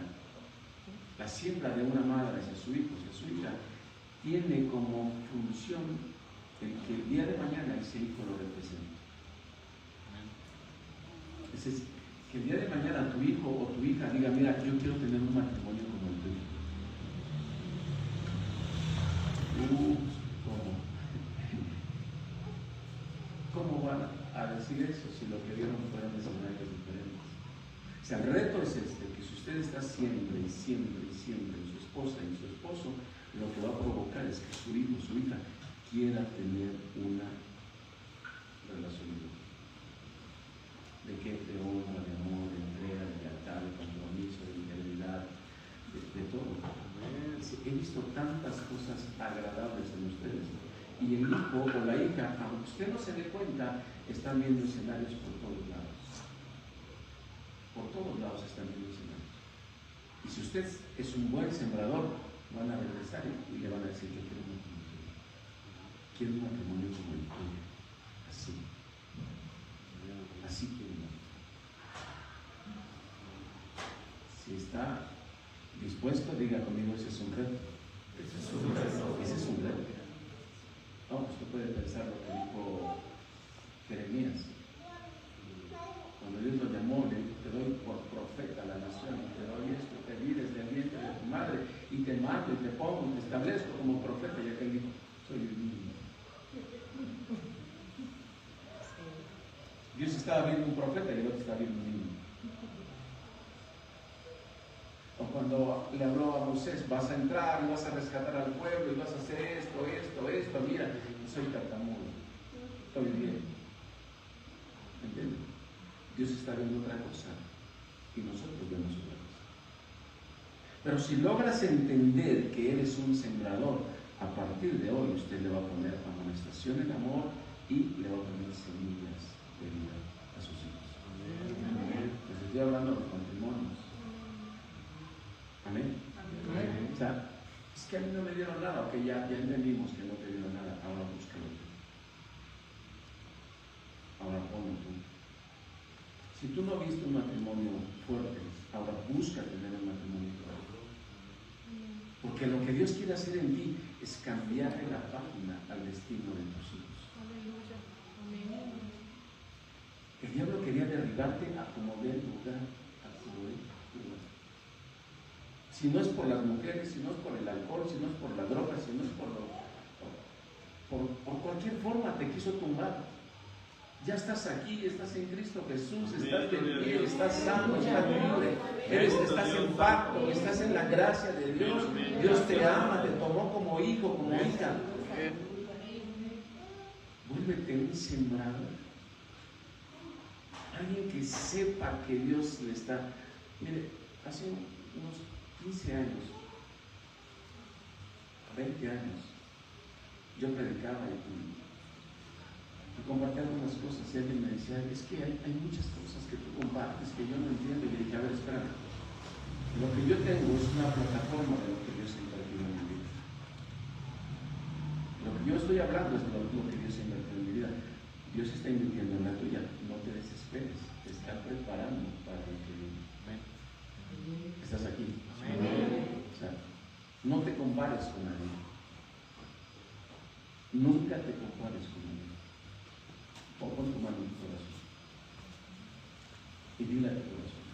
la siembra de una madre hacia su hijo o hacia su hija, tiene como función el que el día de mañana ese hijo lo represente. Es que el día de mañana tu hijo o tu hija diga, mira, yo quiero tener un matrimonio como el tuyo. ¿Cómo van a decir eso si lo que vieron fueron escenarios diferentes? O sea, el reto es que si usted está siempre y siempre y siempre en su esposa y en su esposo, lo que va a provocar es que su hijo o su hija quiera tener una relación de que de honra, de amor, de entrega, de lealtad, de compromiso, de integridad, de todo. He visto tantas cosas agradables en ustedes. Y el hijo o la hija, aunque usted no se dé cuenta, están viendo escenarios por todos lados. Por todos lados están viendo escenarios. Y si usted es un buen sembrador, van a regresar y le van a decir, yo quiero un matrimonio. Quiero un matrimonio como el tuyo. Así. Así quiero. Si está dispuesto, diga conmigo, ese es un reto. Ese es un reto. Ese es un reto. No, usted puede pensar lo que dijo Jeremías. Cuando Dios lo llamó, le dijo, te doy por profeta a la nación, y te doy esto, te vi desde el vientre de tu madre, y te mato, y te pongo, y te establezco como profeta. Y aquel dijo, soy el niño. Dios estaba viendo un profeta y el otro estaba viendo un niño. O cuando le habló a Moisés, vas a entrar y vas a rescatar al pueblo y vas a hacer esto, mira, soy tartamudo, estoy bien. ¿Entiendes? Dios está viendo otra cosa y nosotros vemos otra cosa. Pero si logras entender que eres un sembrador, a partir de hoy usted le va a poner amonestación en amor y le va a poner semillas de vida a sus hijos. Amén. Les estoy hablando de los matrimonios. Amén. Amén. O sea, es que a mí no me dieron nada, ok, ya entendimos que no te dieron nada, ahora búscalo tú. Ahora ponlo tú. Si tú no viste un matrimonio fuerte, ahora busca tener un matrimonio fuerte. Porque lo que Dios quiere hacer en ti es cambiarle la página al destino de tus hijos. El diablo quería derribarte a como dé lugar, a como dé lugar. Si no es por las mujeres, si no es por el alcohol, si no es por la droga, si no es por cualquier forma te quiso tumbar. Ya estás aquí, estás en Cristo Jesús, estás de pie, estás sano, estás libre, estás en pacto, estás en la gracia de Dios. Dios te ama, te tomó como hijo, como hija. vuélvete un sembrador. Alguien que sepa que Dios le está... Mire, hace unos 15 años, 20 años, yo predicaba y compartía algunas cosas y alguien me decía, es que hay muchas cosas que tú compartes que yo no entiendo. Y le dije, a ver, espera, lo que yo tengo es una plataforma de lo que Dios ha invertido en mi vida. Lo que yo estoy hablando es de lo que Dios ha invertido en mi vida. Dios está invirtiendo en la tuya, no te desesperes, te está preparando para lo que viene. ¿Estás aquí? O sea, no te compares con nadie. Nunca te compares con nadie. O pon tu mano en tu corazón y dile a tu corazón: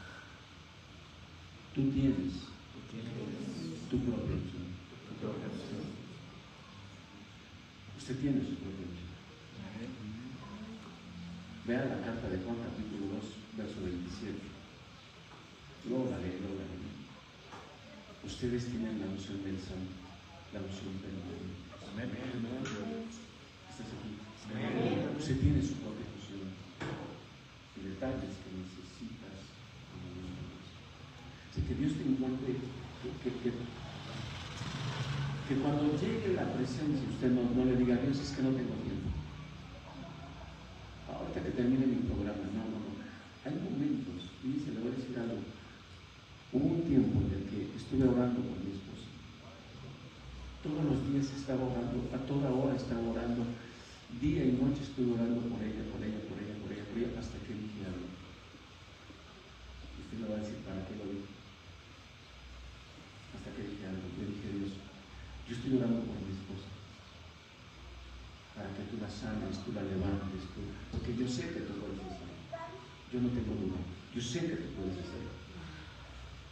tú tienes tu propia opción. Usted tiene su propia opción. Vean la carta de Juan, capítulo 2, verso 27. Luego la ley. Ustedes tienen la unción del Santo, la unción permanente. ¿Estás aquí? Usted tiene su propia opción y detalles que necesitas. Así que Dios te encuentre que cuando llegue la presencia usted no le diga a Dios, es que no tengo tiempo. Ahorita que termine mi programa, no. Hay momentos, y se le voy a decir algo. Hubo un tiempo en el que estuve orando con mi esposa. Todos los días estaba orando, a toda hora estaba orando. Día y noche estuve orando por ella, hasta que dije algo. Usted me va a decir, ¿para qué lo dije? Hasta que dije algo. Le dije a Dios, yo estoy orando por mi esposa, para que tú la sanes, tú la levantes, porque yo sé que tú puedes hacerlo. Yo no tengo duda. Yo sé que tú puedes hacerlo.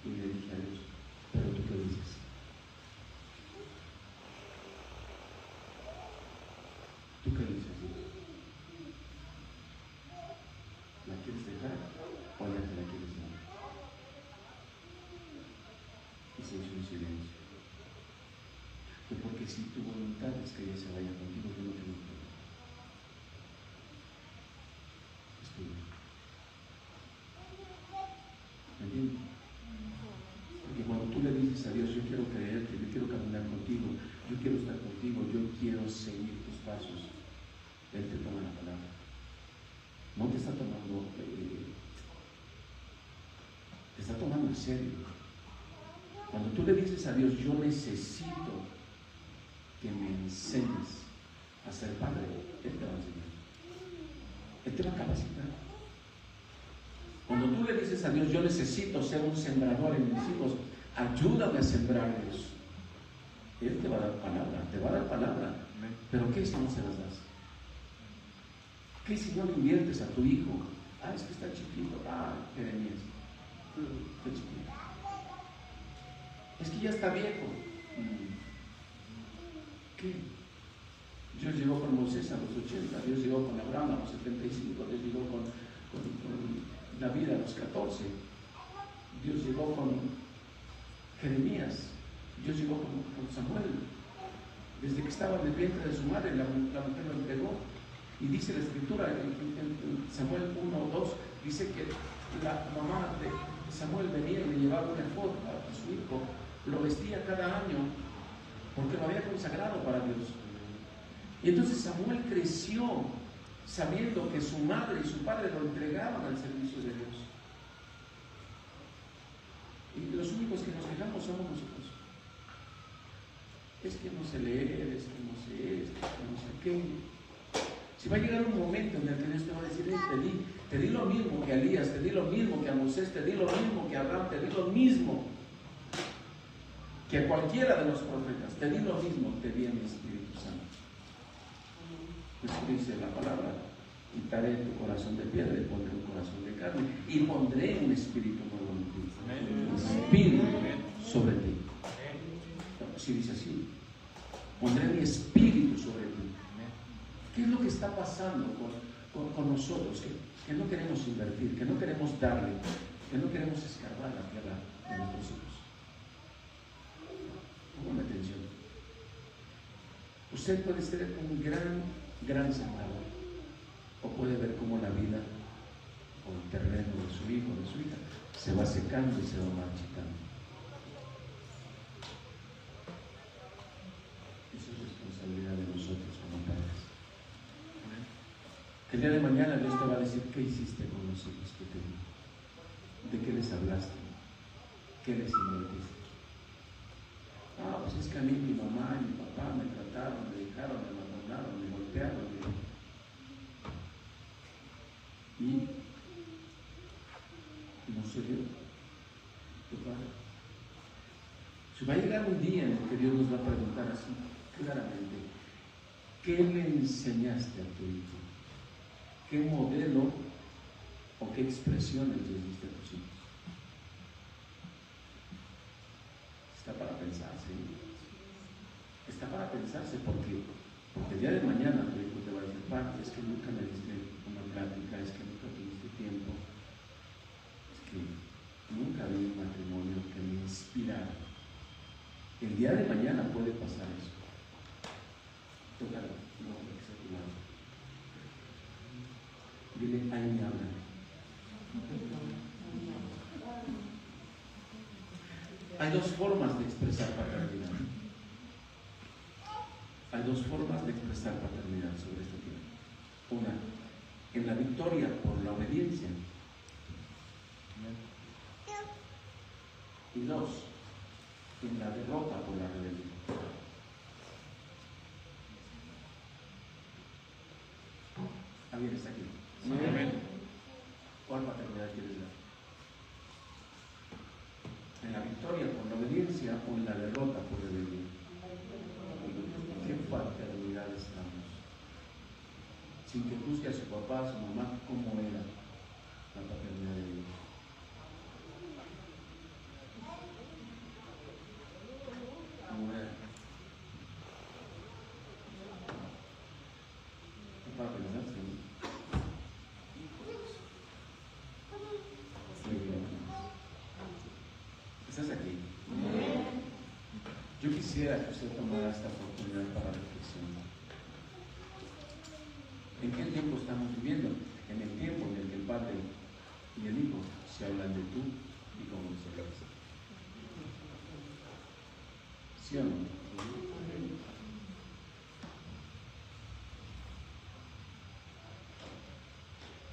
Y le dije a Dios, ¿pero tú qué dices? ¿Tú qué dices? ¿La quieres dejar o ya te la quieres dar? Y se hizo un silencio. Porque si tu voluntad es que ella se vaya contigo, yo no tengo problema. Es tuyo. ¿Me entiendes? Porque cuando tú le dices a Dios, yo quiero creerte, yo quiero caminar contigo, yo quiero estar contigo, yo quiero seguir tus pasos, Él te toma la palabra. No te está tomando, te está tomando en serio. Cuando tú le dices a Dios, yo necesito que me enseñes a ser padre, Él te va a enseñar. Él te va a capacitar. Cuando tú le dices a Dios, yo necesito ser un sembrador en mis hijos, ayúdame a sembrarlos, Él te va a dar palabra, pero ¿qué si no se las das? ¿Qué si no le inviertes a tu hijo? Es que está chiquito. Jeremías, está chiquito. Es que ya está viejo. ¿Qué? Dios llegó con Moisés a los 80, Dios llegó con Abraham a los 75, Dios llegó con David a los 14, Dios llegó con Jeremías, Dios llegó con Samuel. Desde que estaba en el vientre de su madre, la mujer lo entregó. Y dice la escritura en Samuel 1:2, dice que la mamá de Samuel venía y le llevaba un efod a su hijo, lo vestía cada año porque lo había consagrado para Dios. Y entonces Samuel creció sabiendo que su madre y su padre lo entregaban al servicio de Dios. Y los únicos que nos quejamos somos nosotros. Es que no sé leer, es que no sé esto, es que no sé qué. Si va a llegar un momento en el que Dios te va a decir, te di lo mismo que a Elías, te di lo mismo que a Moisés, te di lo mismo que a Abraham, te di lo mismo que a cualquiera de los profetas, te di lo mismo, te di a mi Espíritu Santo. Eso dice la palabra: quitaré tu corazón de piedra y pondré un corazón de carne, y pondré un espíritu nuevo en ti, un espíritu sobre ti. Si dice así, pondré mi espíritu sobre ti. ¿Qué es lo que está pasando con nosotros? Que no queremos invertir, que no queremos darle, que no queremos escarbar la tierra de nuestros hijos. Póngame atención. Usted puede ser un gran sembrador. puede ver cómo la vida o el terreno de su hijo, de su hija, se va secando y se va marchitando. Eso es responsabilidad de nosotros como padres. El día de mañana Dios te va a decir: ¿qué hiciste con los hijos que te di? ¿De qué les hablaste? ¿Qué les invertiste? Pues es que a mí mi mamá y mi papá me trataron, me dejaron, me abandonaron, me golpearon. Y no se dio tu padre. Si va a llegar un día en el que Dios nos va a preguntar así claramente: ¿qué le enseñaste a tu hijo? ¿Qué modelo o qué expresiones les diste a tus hijos? Está para pensarse. Está para pensarse porque el día de mañana tu hijo te va a decir: padre, es que nunca me diste una plática, es que nunca tuviste tiempo, es que nunca vi un matrimonio que me inspirara. El día de mañana puede pasar eso. Tócalo, no, que sea tu lado. Dile: ahí me habla. Hay dos formas de expresar paternidad. Hay dos formas de expresar paternidad sobre este tema. Una, en la victoria por la obediencia. Y dos, en la derrota por la rebelión. ¿Alguien está aquí? Amén. ¿Cuál paternidad quieres dar? ¿En la victoria por la obediencia o en la derrota por la rebelión? ¿Qué paternidad estamos? Sin que juzgue a su papá, a su mamá, ¿cómo era la paternidad de Dios? ¿Cómo era? ¿No para pensarse? ¿Estás aquí? Yo quisiera que usted tomara esta oportunidad para reflexionar. ¿En qué tiempo estamos viviendo? En el tiempo en el que el padre y el hijo se hablan de tú y cómo se hablan. ¿Sí o no?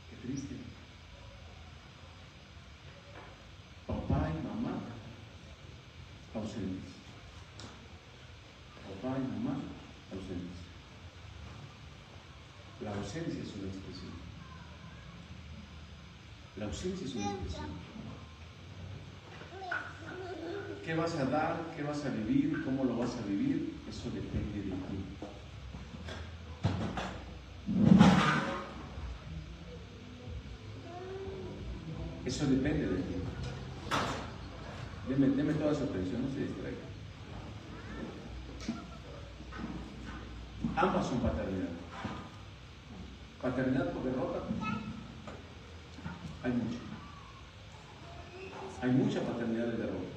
Qué triste. Papá y mamá ausentes. Papá y mamá ausentes. La ausencia es una expresión. La ausencia es una expresión. ¿Qué vas a dar? ¿Qué vas a vivir? ¿Cómo lo vas a vivir? Eso depende de ti. Eso depende de ti. Deme toda su atención, no se distraiga. Ambas son paternidad. Paternidad por derrota, hay mucho. Hay mucha paternidad de derrota.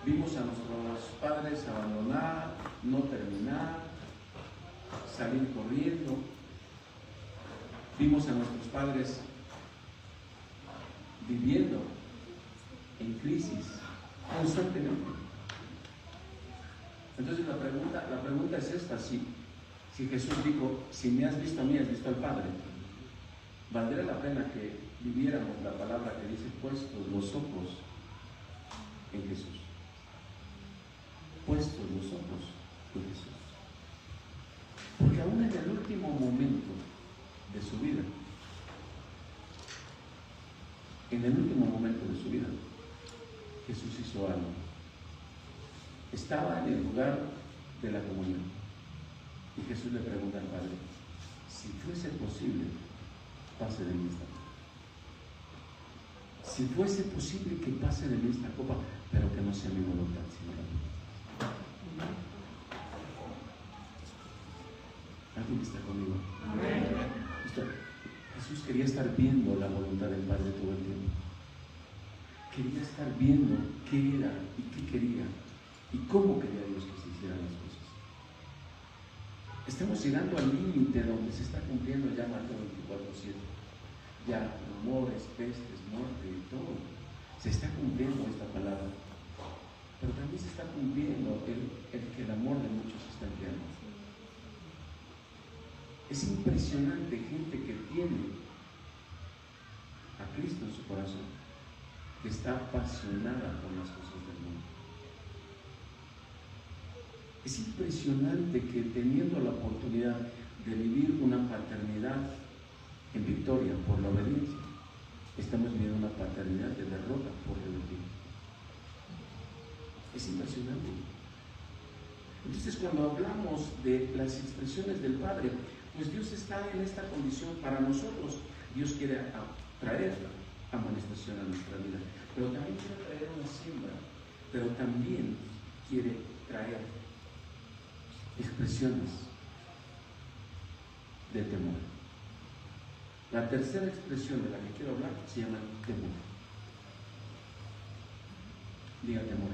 Vimos a nuestros padres abandonar, no terminar, salir corriendo. Vimos a nuestros padres viviendo en crisis constantemente. Entonces la pregunta es esta: si Jesús dijo: si me has visto a mí, has visto al Padre, ¿valdría la pena que viviéramos la palabra que dice: puestos los ojos en Jesús? Puestos los ojos en Jesús. Porque aún en el último momento de su vida, Jesús hizo algo. Estaba en el lugar de la comunión y Jesús le pregunta al Padre: si fuese posible, pase de mí esta copa. Si fuese posible que pase de mí esta copa, pero que no sea mi voluntad, sino la tuya. ¿Alguien está conmigo? Jesús quería estar viendo la voluntad del Padre todo el tiempo. Quería estar viendo qué era y qué quería y cómo quería Dios que se hicieran las cosas. Estamos llegando al límite donde se está cumpliendo ya Mateo 24:7. Ya rumores, pestes, muerte y todo. Se está cumpliendo esta palabra. Pero también se está cumpliendo el que el amor de muchos se está enfriando. Es impresionante gente que tiene a Cristo en su corazón, que está apasionada por las cosas del mundo. Es impresionante que teniendo la oportunidad de vivir una paternidad en victoria por la obediencia, estamos viviendo una paternidad de derrota por la obediencia. Es impresionante. Entonces, cuando hablamos de las expresiones del Padre, pues Dios está en esta condición para nosotros. Dios quiere traer amonestación a nuestra vida, pero también quiere traer una siembra, pero también quiere traer expresiones de temor. La tercera expresión de la que quiero hablar se llama temor. Diga temor.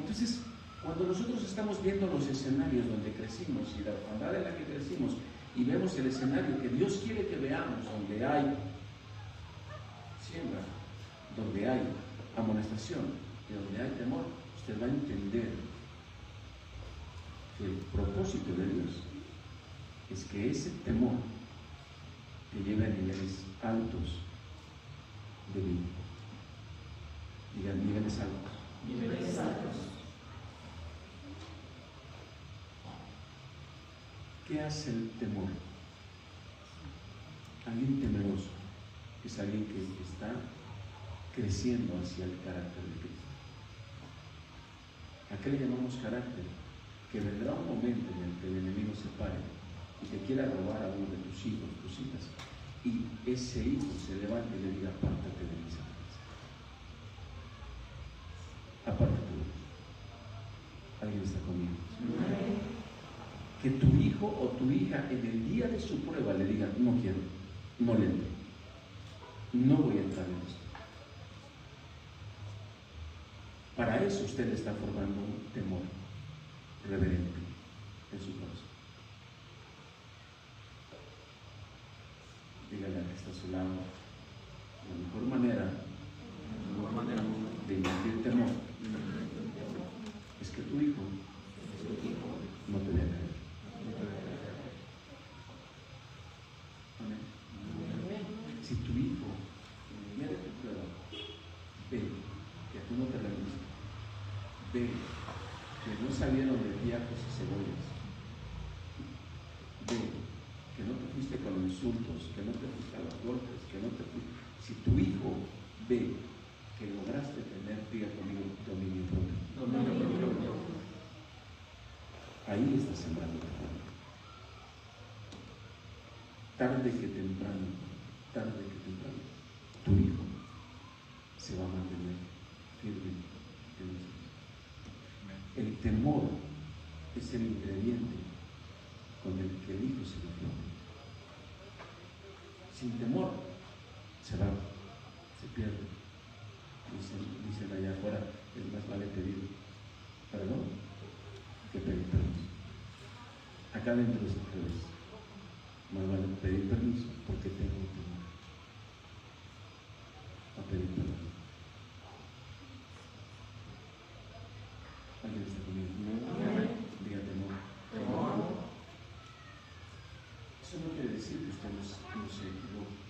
Entonces, cuando nosotros estamos viendo los escenarios donde crecimos y la orfandad en la que crecimos y vemos el escenario que Dios quiere que veamos, donde hay siembra, donde hay amonestación y donde hay temor, usted va a entender que el propósito de Dios es que ese temor te lleve a niveles altos de vida. Digan niveles altos. Niveles altos. ¿Qué hace el temor? Alguien temeroso es alguien que está creciendo hacia el carácter de Cristo. ¿A qué le llamamos carácter? Que vendrá un momento en el que el enemigo se pare y te quiera robar a uno de tus hijos, tus hijas, y ese hijo se levante y le diga: apártate de mí, Satanás. Apártate de mí. ¿Alguien está conmigo? Que tu hijo o tu hija en el día de su prueba le diga: no quiero, no le entro, no voy a entrar en esto. Para eso usted está formando un temor reverente en su corazón. Dígale al que está a su lado: la mejor manera de infundir temor es que tu hijo no te vea caer. Amén. Si tu hijo en el día de tu prueba ve que tú no te rendiste, ve que no salieron de ti ajos y cebollas, ve que no te fuiste con insultos, que no te fuiste a los golpes, que no te fuiste. Si tu hijo ve que lograste tener, diga conmigo, dominio propio, ahí está sembrando la palabra. Tarde que temprano, tu hijo se va a mantener firme en eso. El temor es el ingrediente con el que el hijo se defiende. Sin temor se va, se pierde. Dicen allá afuera: es más vale pedir perdón que pedir permiso. Acá adentro es al revés. Más vale pedir permiso porque tengo temor a pedir perdón. ¿Alguien está conmigo? Diga temor. Eso no quiere decir que usted no se equivoque.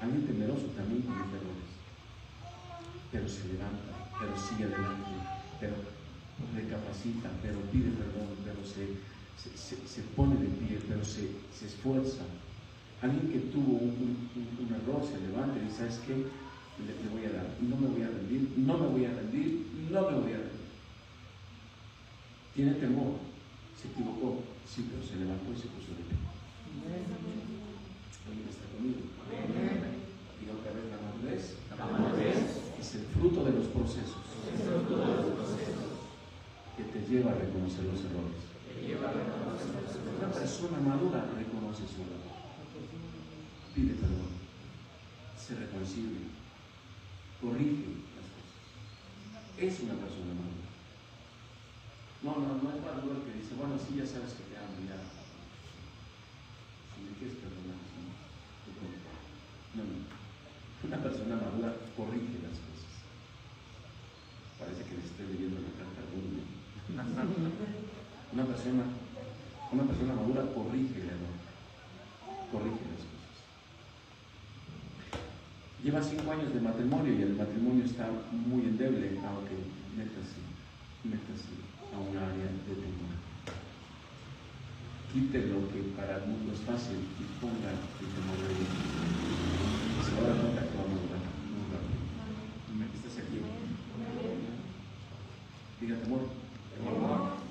Alguien temeroso también comete errores, pero se levanta, pero sigue adelante, pero recapacita, pero pide perdón, pero se pone de pie, pero se esfuerza. Alguien que tuvo un error se levanta y dice: ¿sabes qué? Le voy a dar, no me voy a rendir, no me voy a rendir, no me voy a rendir. Tiene temor, se equivocó, sí, pero se levantó y se puso de pie. ¿Alguien está conmigo? Diga otra vez: la madurez es el fruto de los procesos que te lleva a reconocer los errores. Una persona madura reconoce su error, pide perdón, se reconcilia, corrige las cosas. Es una persona madura. No es maduro el que dice, bueno, sí, ya sabes que te amo, ya. Si me quieres perdonar, sí. No. Una persona madura corrige las cosas. Parece que le estoy leyendo la carta al mundo. Una persona madura corrige el error, corrige las cosas. Lleva 5 años de matrimonio y el matrimonio está muy endeble, aunque métase a un área de temor. Quite lo que para el mundo es fácil y ponga el temor de Dios. Y se va a dar cuenta que va a madurar muy rápido. ¿Estás aquí? Diga temor.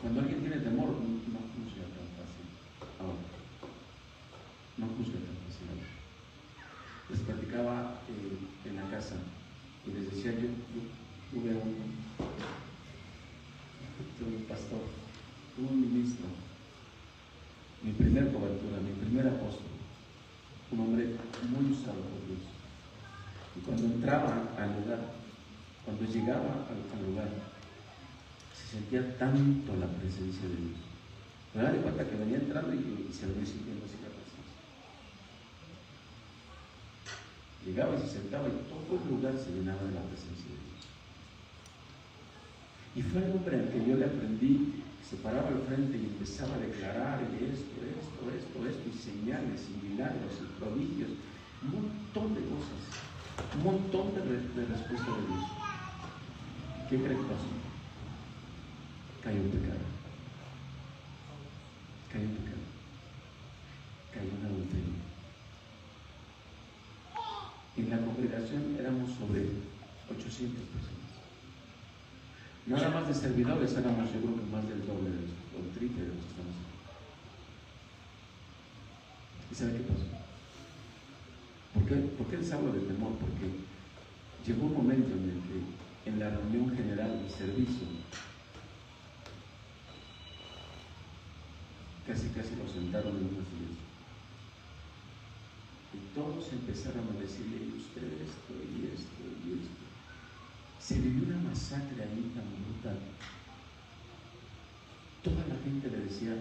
Cuando alguien tiene temor, no juzga tan fácil. Ahora, no juzga tan fácil. Les platicaba en la casa y les decía, yo tuve un pastor, tuve un ministro, mi primer cobertura, mi primer apóstol, un hombre muy usado por Dios. Y cuando entraba al lugar, cuando llegaba al lugar, se sentía tanto la presencia de Dios. Me da de cuenta que venía entrando y se venía sintiendo así la presencia. Llegaba y se sentaba y todo el lugar se llenaba de la presencia de Dios. Y fue el hombre al que yo le aprendí, se paraba al frente y empezaba a declarar esto, y señales, y milagros, y prodigios, un montón de cosas, un montón de respuesta de Dios. ¿Qué cree que pasó? Cayó en pecado. Cayó en pecado. Cayó en adulterio. En la congregación éramos sobre 800 personas. Nada más de servidores éramos, yo creo que más del doble o el triple de los que estamos aquí. ¿Y sabe qué pasó? ¿Por qué les hablo de temor? Porque llegó un momento en el que en la reunión general de servicio casi lo sentaron en una silla. Y todos empezaron a decirle, y usted esto, y esto, y esto. Se vivió una masacre ahí tan brutal. Toda la gente le decía,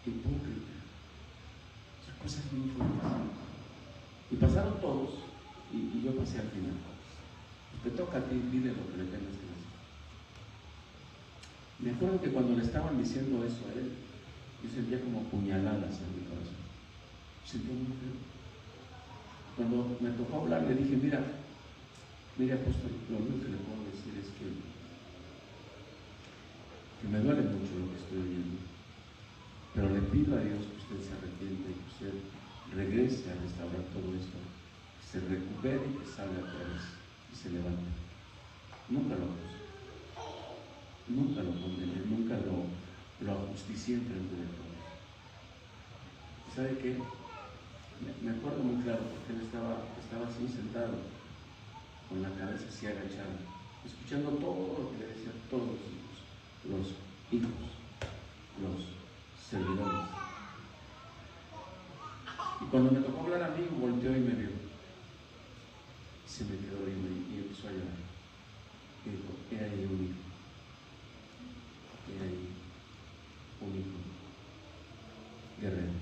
hipócrita. O sea, cosas muy fuertes. Y pasaron todos, y yo pasé al final. Te toca a ti, dile lo que le tengas que decir. Me acuerdo que cuando le estaban diciendo eso a él, yo sentía como puñaladas en mi corazón. Sentía muy feo. Cuando me tocó hablar, le dije, mira apóstol, lo único que le puedo decir es que me duele mucho lo que estoy oyendo, pero le pido a Dios que usted se arrepienta y que usted regrese a restaurar todo esto, que se recupere y que salga otra vez y se levante. Nunca lo acusé, nunca lo condené, nunca lo ajusticié frente de todos. ¿Sabe qué? Me acuerdo muy claro porque él estaba así sentado, con la cabeza así agachada, escuchando todo lo que le decían todos los hijos, los servidores. Y cuando me tocó hablar a mí, volteó y me vio. Se me quedó viendo y empezó a llorar. Y dijo, he ahí un hijo. He ahí un hijo. Guerrero.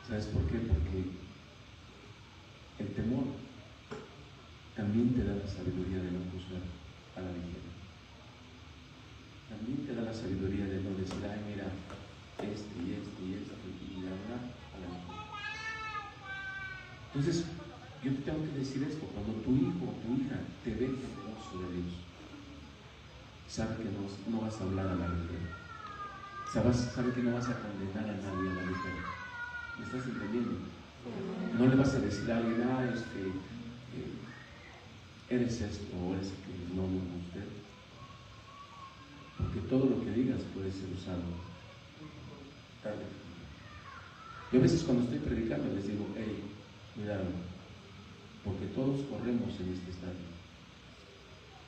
¿Sabes por qué? Porque el temor también te da la sabiduría de no juzgar a la ligera. También te da la sabiduría de no decir, ay, mira, y hablar a la ligera. Entonces, yo te tengo que decir esto: cuando tu hijo o tu hija te ve temeroso de Dios, sabe que no vas a hablar a la ligera. Sabe que no vas a condenar a nadie a la ligera. ¿Me estás entendiendo? No le vas a decir a alguien, eres esto o eres aquello. No, usted. Porque todo lo que digas puede ser usado tarde. Yo a veces cuando estoy predicando les digo, cuidado, porque todos corremos en este estadio.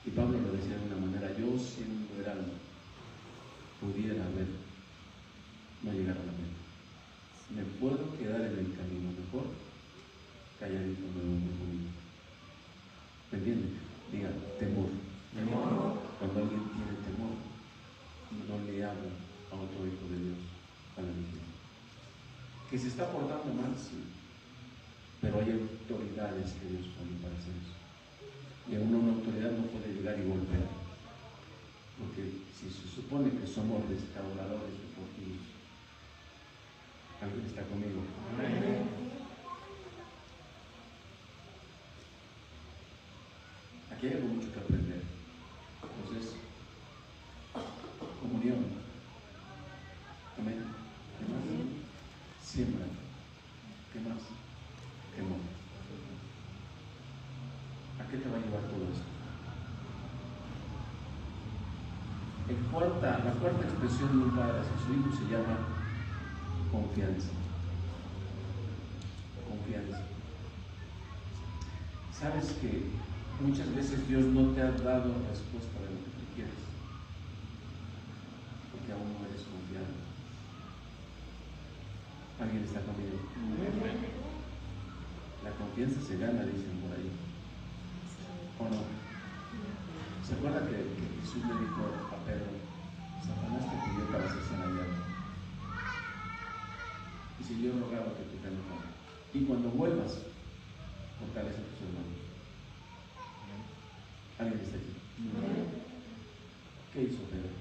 Y Pablo lo decía de una manera, yo siendo heraldo, pudiera no llegar a la meta. Me puedo quedar en el camino mejor, calladito, me voy muy bonito. ¿Me entienden? Diga, temor Que se está portando mal, sí. Pero hay autoridades que Dios pone para hacer eso. Y a una autoridad no puede llegar y golpear. Porque si se supone que somos restauradores deportivos, ¿alguien está conmigo? Amén. Aquí hay algo mucho que aprender. Entonces, comunión. Amén. ¿Qué más? Siembra. ¿Qué más? Temor. ¿A qué te va a llevar todo esto? La cuarta expresión de un padre hacia su hijo se llama confianza. Confianza. Sabes que muchas veces Dios no te ha dado respuesta de lo que tú quieres, porque aún no eres confiado. ¿Alguien está conmigo? La confianza se gana, dicen por ahí. ¿O no? ¿Se acuerda que Jesús le dijo a Pedro, Satanás te pidió para ser sanador? Y si yo rogaba que tu fe no fuera. Y cuando vuelvas, fortalece a tus hermanos. ¿Alguien está aquí? ¿Qué hizo Pedro?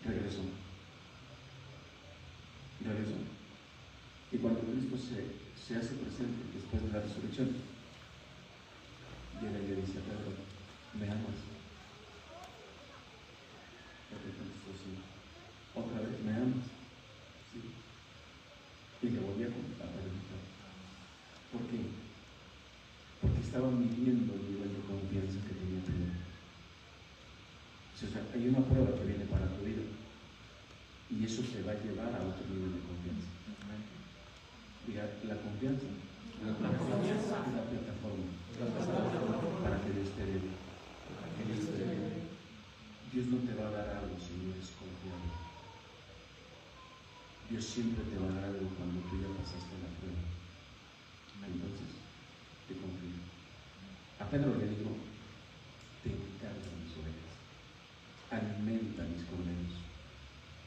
Regresó. Y cuando Cristo se hace presente después de la resurrección, llega y le dice a Pedro, ¿me amas? Pedro contestó sí. ¿Otra vez me amas? Sí. Y le volví a preguntar. ¿Por qué? Porque estaban midiendo el nivel de confianza que tenía Pedro. O sea, hay una prueba que viene para tu vida y eso te va a llevar a otro nivel de confianza. Diga, la confianza es la plataforma para que Dios te dé. Dios no te va a dar algo si no eres confiado. Dios siempre te va a dar algo cuando tú ya pasaste la prueba. Entonces, te confío. A Pedro le dijo, te encargo mis ovejas, alimenta mis corderos,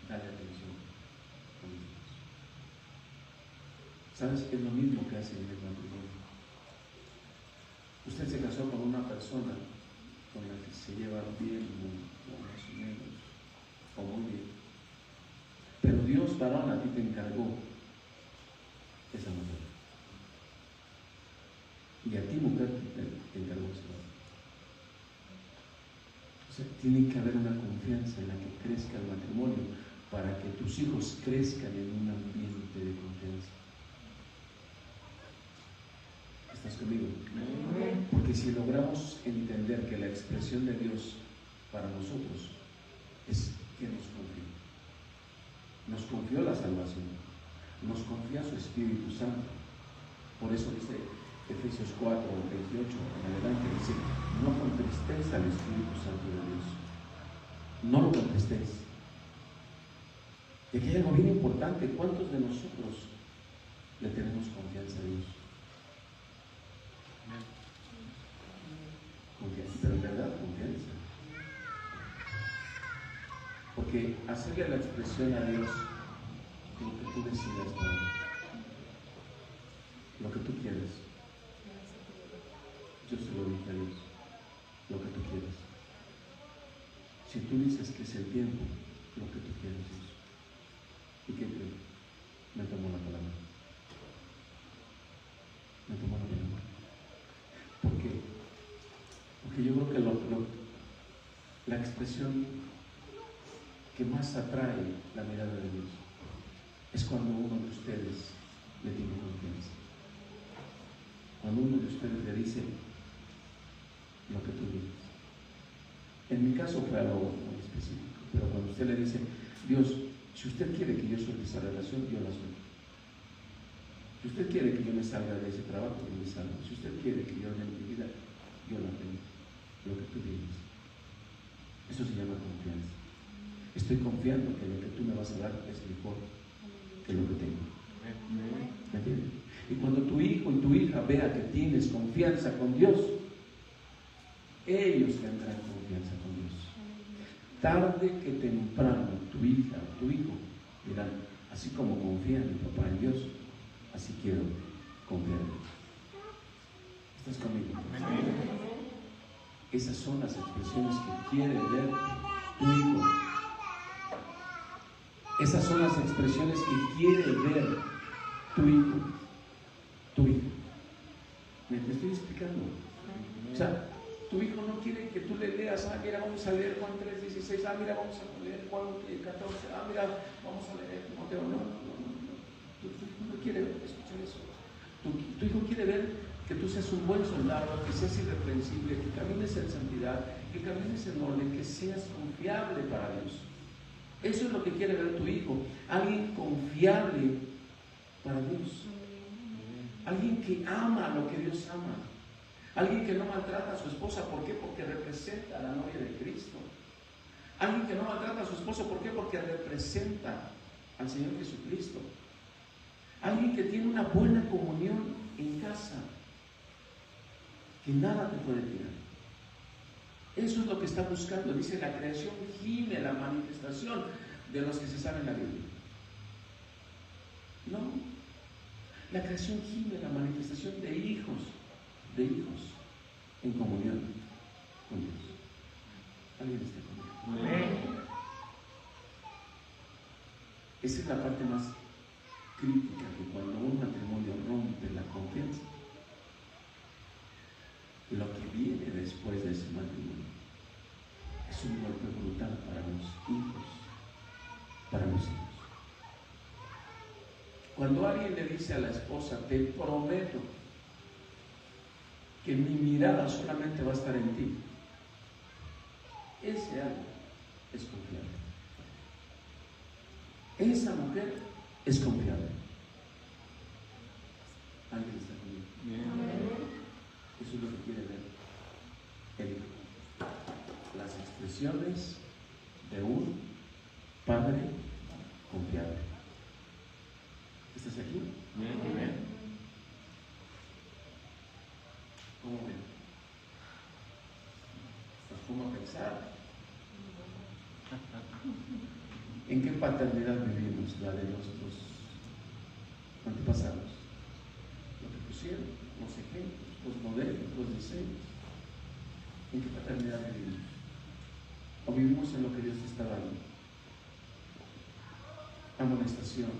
dale atención a mis hijos. ¿Sabes? Es lo mismo que hace en el matrimonio. Usted se casó con una persona con la que se lleva bien, o más o menos, o muy bien. Pero Dios, varón, a ti te encargó esa mujer. Y a ti, mujer, te encargó esa mujer. O sea, tiene que haber una confianza en la que crezca el matrimonio para que tus hijos crezcan en un ambiente de confianza. ¿Estás conmigo? Porque si logramos entender que la expresión de Dios para nosotros es que nos confió. Nos confió la salvación, nos confía su Espíritu Santo. Por eso dice Efesios 4, 28 en adelante, dice, no contristéis al Espíritu Santo de Dios. No lo contristéis. Y aquí hay algo bien importante. ¿Cuántos de nosotros le tenemos confianza a Dios? Confianza, pero en verdad confianza. Porque hacerle la expresión a Dios lo que tú decidas, lo que tú quieres. Yo se lo dije a Dios, lo que tú quieres. Si tú dices que es el tiempo, lo que tú quieres, Dios. ¿Y qué creo? Me tomó la palabra. Me tomó la palabra. ¿Por qué? Porque yo creo que la expresión que más atrae la mirada de Dios es cuando uno de ustedes le tiene confianza. Cuando uno de ustedes le dice lo que tú dices. En mi caso fue algo muy específico, pero cuando usted le dice, Dios, si usted quiere que yo suelte esa relación, yo la suelto. Si usted quiere que yo me salga de ese trabajo, yo me salgo. Si usted quiere que yo ordene mi vida, yo la tengo. Lo que tú digas. Eso se llama confianza. Estoy confiando que lo que tú me vas a dar es mejor que lo que tengo. ¿Me entiendes? Y cuando tu hijo y tu hija vea que tienes confianza con Dios, ellos tendrán confianza con Dios. Tarde que temprano, tu hija o tu hijo Dirán, así como confía mi papá en Dios, así quiero confiar en Dios. ¿Estás conmigo? Esas son las expresiones que quiere ver tu hijo. Esas son las expresiones que quiere ver tu hijo. Tu hijo. ¿Me te estoy explicando? O sea, tu hijo no quiere que tú le leas, mira, vamos a leer Juan 3:16, mira, vamos a leer Juan 14, mira, vamos a leer Timoteo. No. Tu hijo no quiere escuchar eso. Tu hijo quiere ver que tú seas un buen soldado, que seas irreprensible, que camines en santidad, que camines en orden, que seas confiable para Dios. Eso es lo que quiere ver tu hijo, alguien confiable para Dios, alguien que ama lo que Dios ama, alguien que no maltrata a su esposa. ¿Por qué? Porque representa a la novia de Cristo. Alguien que no maltrata a su esposo. ¿Por qué? Porque representa al Señor Jesucristo. Alguien que tiene una buena comunión en casa, que nada te puede tirar. Eso es lo que está buscando. Dice, la creación gime la manifestación de los que se saben la Biblia. No, la creación gime la manifestación de hijos en comunión con Dios. ¿Alguien está conmigo? Esa es la parte más crítica, que cuando un matrimonio rompe la confianza, lo que viene después de ese matrimonio es un golpe brutal para los hijos, Cuando alguien le dice a la esposa, te prometo que mi mirada solamente va a estar en ti, ese algo es confiable. Esa mujer es confiable. ¿Alguien está conmigo? Eso es lo que quiere ver el hijo. Las expresiones de un padre confiable. ¿Estás aquí? ¿Cómo ven? Pues pongo a pensar. ¿En qué paternidad vivimos? La de nuestros antepasados. Lo que pusieron, los ejemplos, los modelos, los diseños. ¿En qué paternidad vivimos? ¿O vivimos en lo que Dios te está dando? Amonestación,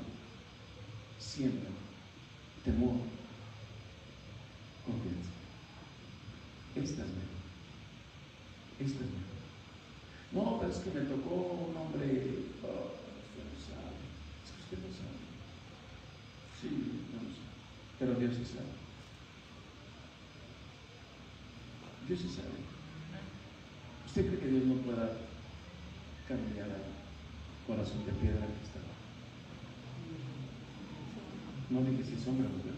siembra, temor, confianza. Esta es mejor. No, pero es que me tocó un hombre. Usted no sabe. Es que usted no sabe. Sí, no lo sé. Pero Dios sí sabe. Dios sí sabe. ¿Usted cree que Dios no pueda cambiar al corazón de piedra que está? No dije si es hombre o mujer.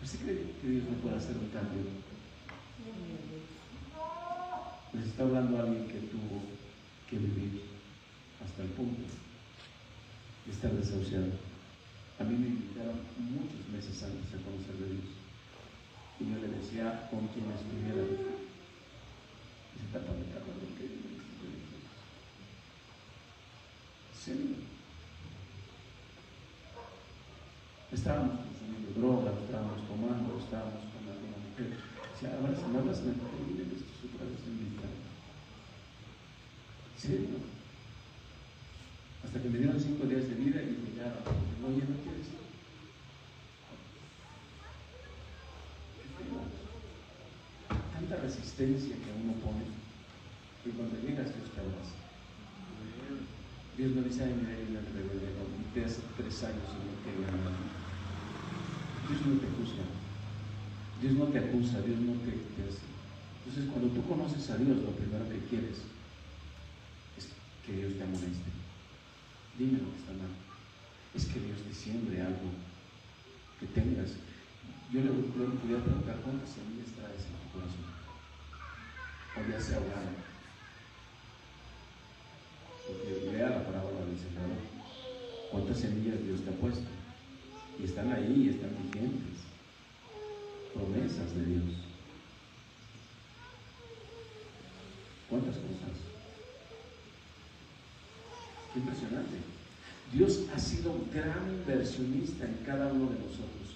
¿Usted cree que Dios no puede hacer un cambio? Les está hablando a alguien que tuvo que vivir hasta el punto de estar desahuciado. A mí me invitaron muchos meses antes a conocer de Dios. Y yo le decía con quien estuviera. Y se tapa de capa lo que sí. Estábamos consumiendo drogas, estábamos tomando, estábamos con alguna mujer. Decía, ahora si me hablas de esto es otra vez invitado. ¿Sí? Hasta que me dieron 5 días de vida y me llegaron. Oye, ¿no quieres ir? Tanta resistencia que uno pone, que cuando llegas Dios te abraza. Dios no dice, ay, mira, hay una rebelde, y te hace 3 años y no quería nada. Dios no te juzga, Dios no te acusa, Dios no te hace. Entonces, cuando tú conoces a Dios, lo primero que quieres es que Dios te amoneste. Dime lo que está mal. Es que Dios te siembre algo que tengas. Yo le podía preguntar cuántas semillas traes en tu corazón. O ya se ahogaron. Porque lea la parábola del sembrador. ¿Cuántas semillas Dios te ha puesto? Y están ahí, y están vigentes. Promesas de Dios. ¿Cuántas cosas? Qué impresionante. Dios ha sido un gran inversionista en cada uno de nosotros.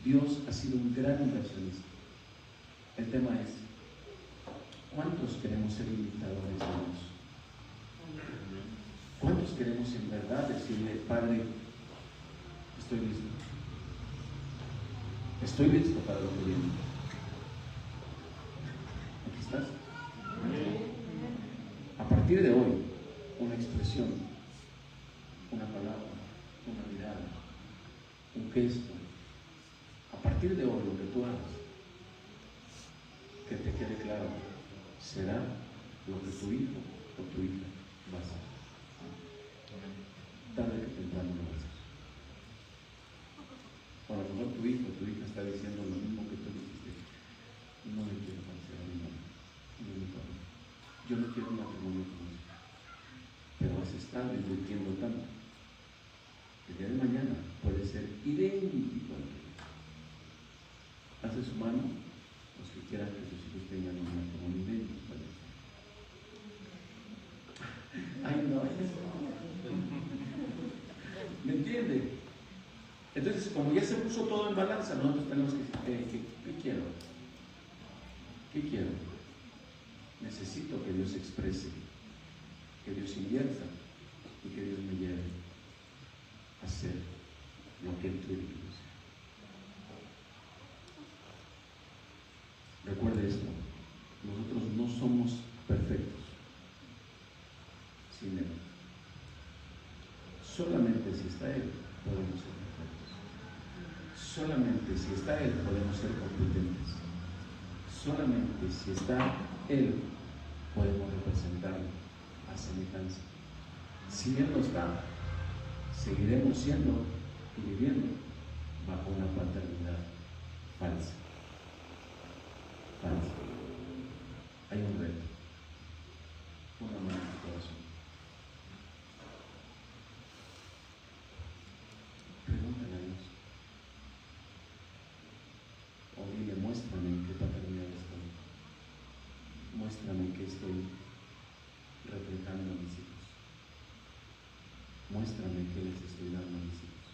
Dios ha sido un gran inversionista. El tema es, ¿cuántos queremos ser imitadores de Dios? ¿Cuántos queremos en verdad decirle, Padre, estoy listo? Estoy listo para lo que viene. Aquí estás. A partir de hoy, una expresión, una palabra, una mirada, un gesto. A partir de hoy, lo que tú hagas, que te quede claro, será lo que tu hijo o tu hija va a hacer. Tarde que temprano lo va a hacer. O a lo mejor tu hijo o tu hija está diciendo lo mismo que tú dijiste. No me quiero parecer a mi mamá, no mi papá. Yo no quiero un matrimonio como eso. Pero se está invirtiendo tanto. El día de mañana puede ser idéntico al tuyo. Hace su mano los que quieran que sus hijos tengan un matrimonio idéntico al tuyo. Ay, no. ¿Me entiende? Entonces, como ya se puso todo en balanza, nosotros tenemos que ¿qué quiero? ¿Qué quiero? Necesito que Dios exprese, que Dios invierta y que Dios me lleve a hacer lo que Él quiere que yo sea. Recuerde esto, nosotros no somos perfectos sin Él. Solamente si está Él podemos ser perfectos. Solamente si está Él podemos ser competentes. Solamente si está Él podemos representarlo a semejanza. Si Él no está, seguiremos siendo y viviendo bajo una paternidad falsa. Falsa. Hay un reto. Una mano en tu corazón. Pregúntale a Dios. O dile, muéstrame en qué paternidad estoy. Muéstrame que estoy reflejando a mis hijos. Muéstrame qué les estoy dando a mis hijos.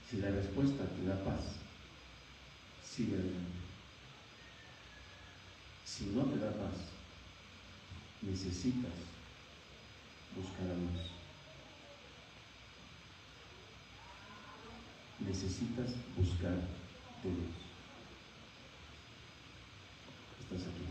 Si la respuesta te da paz, sigue adelante. Si no te da paz, necesitas buscar a Dios. Necesitas buscar de Dios. Estás aquí.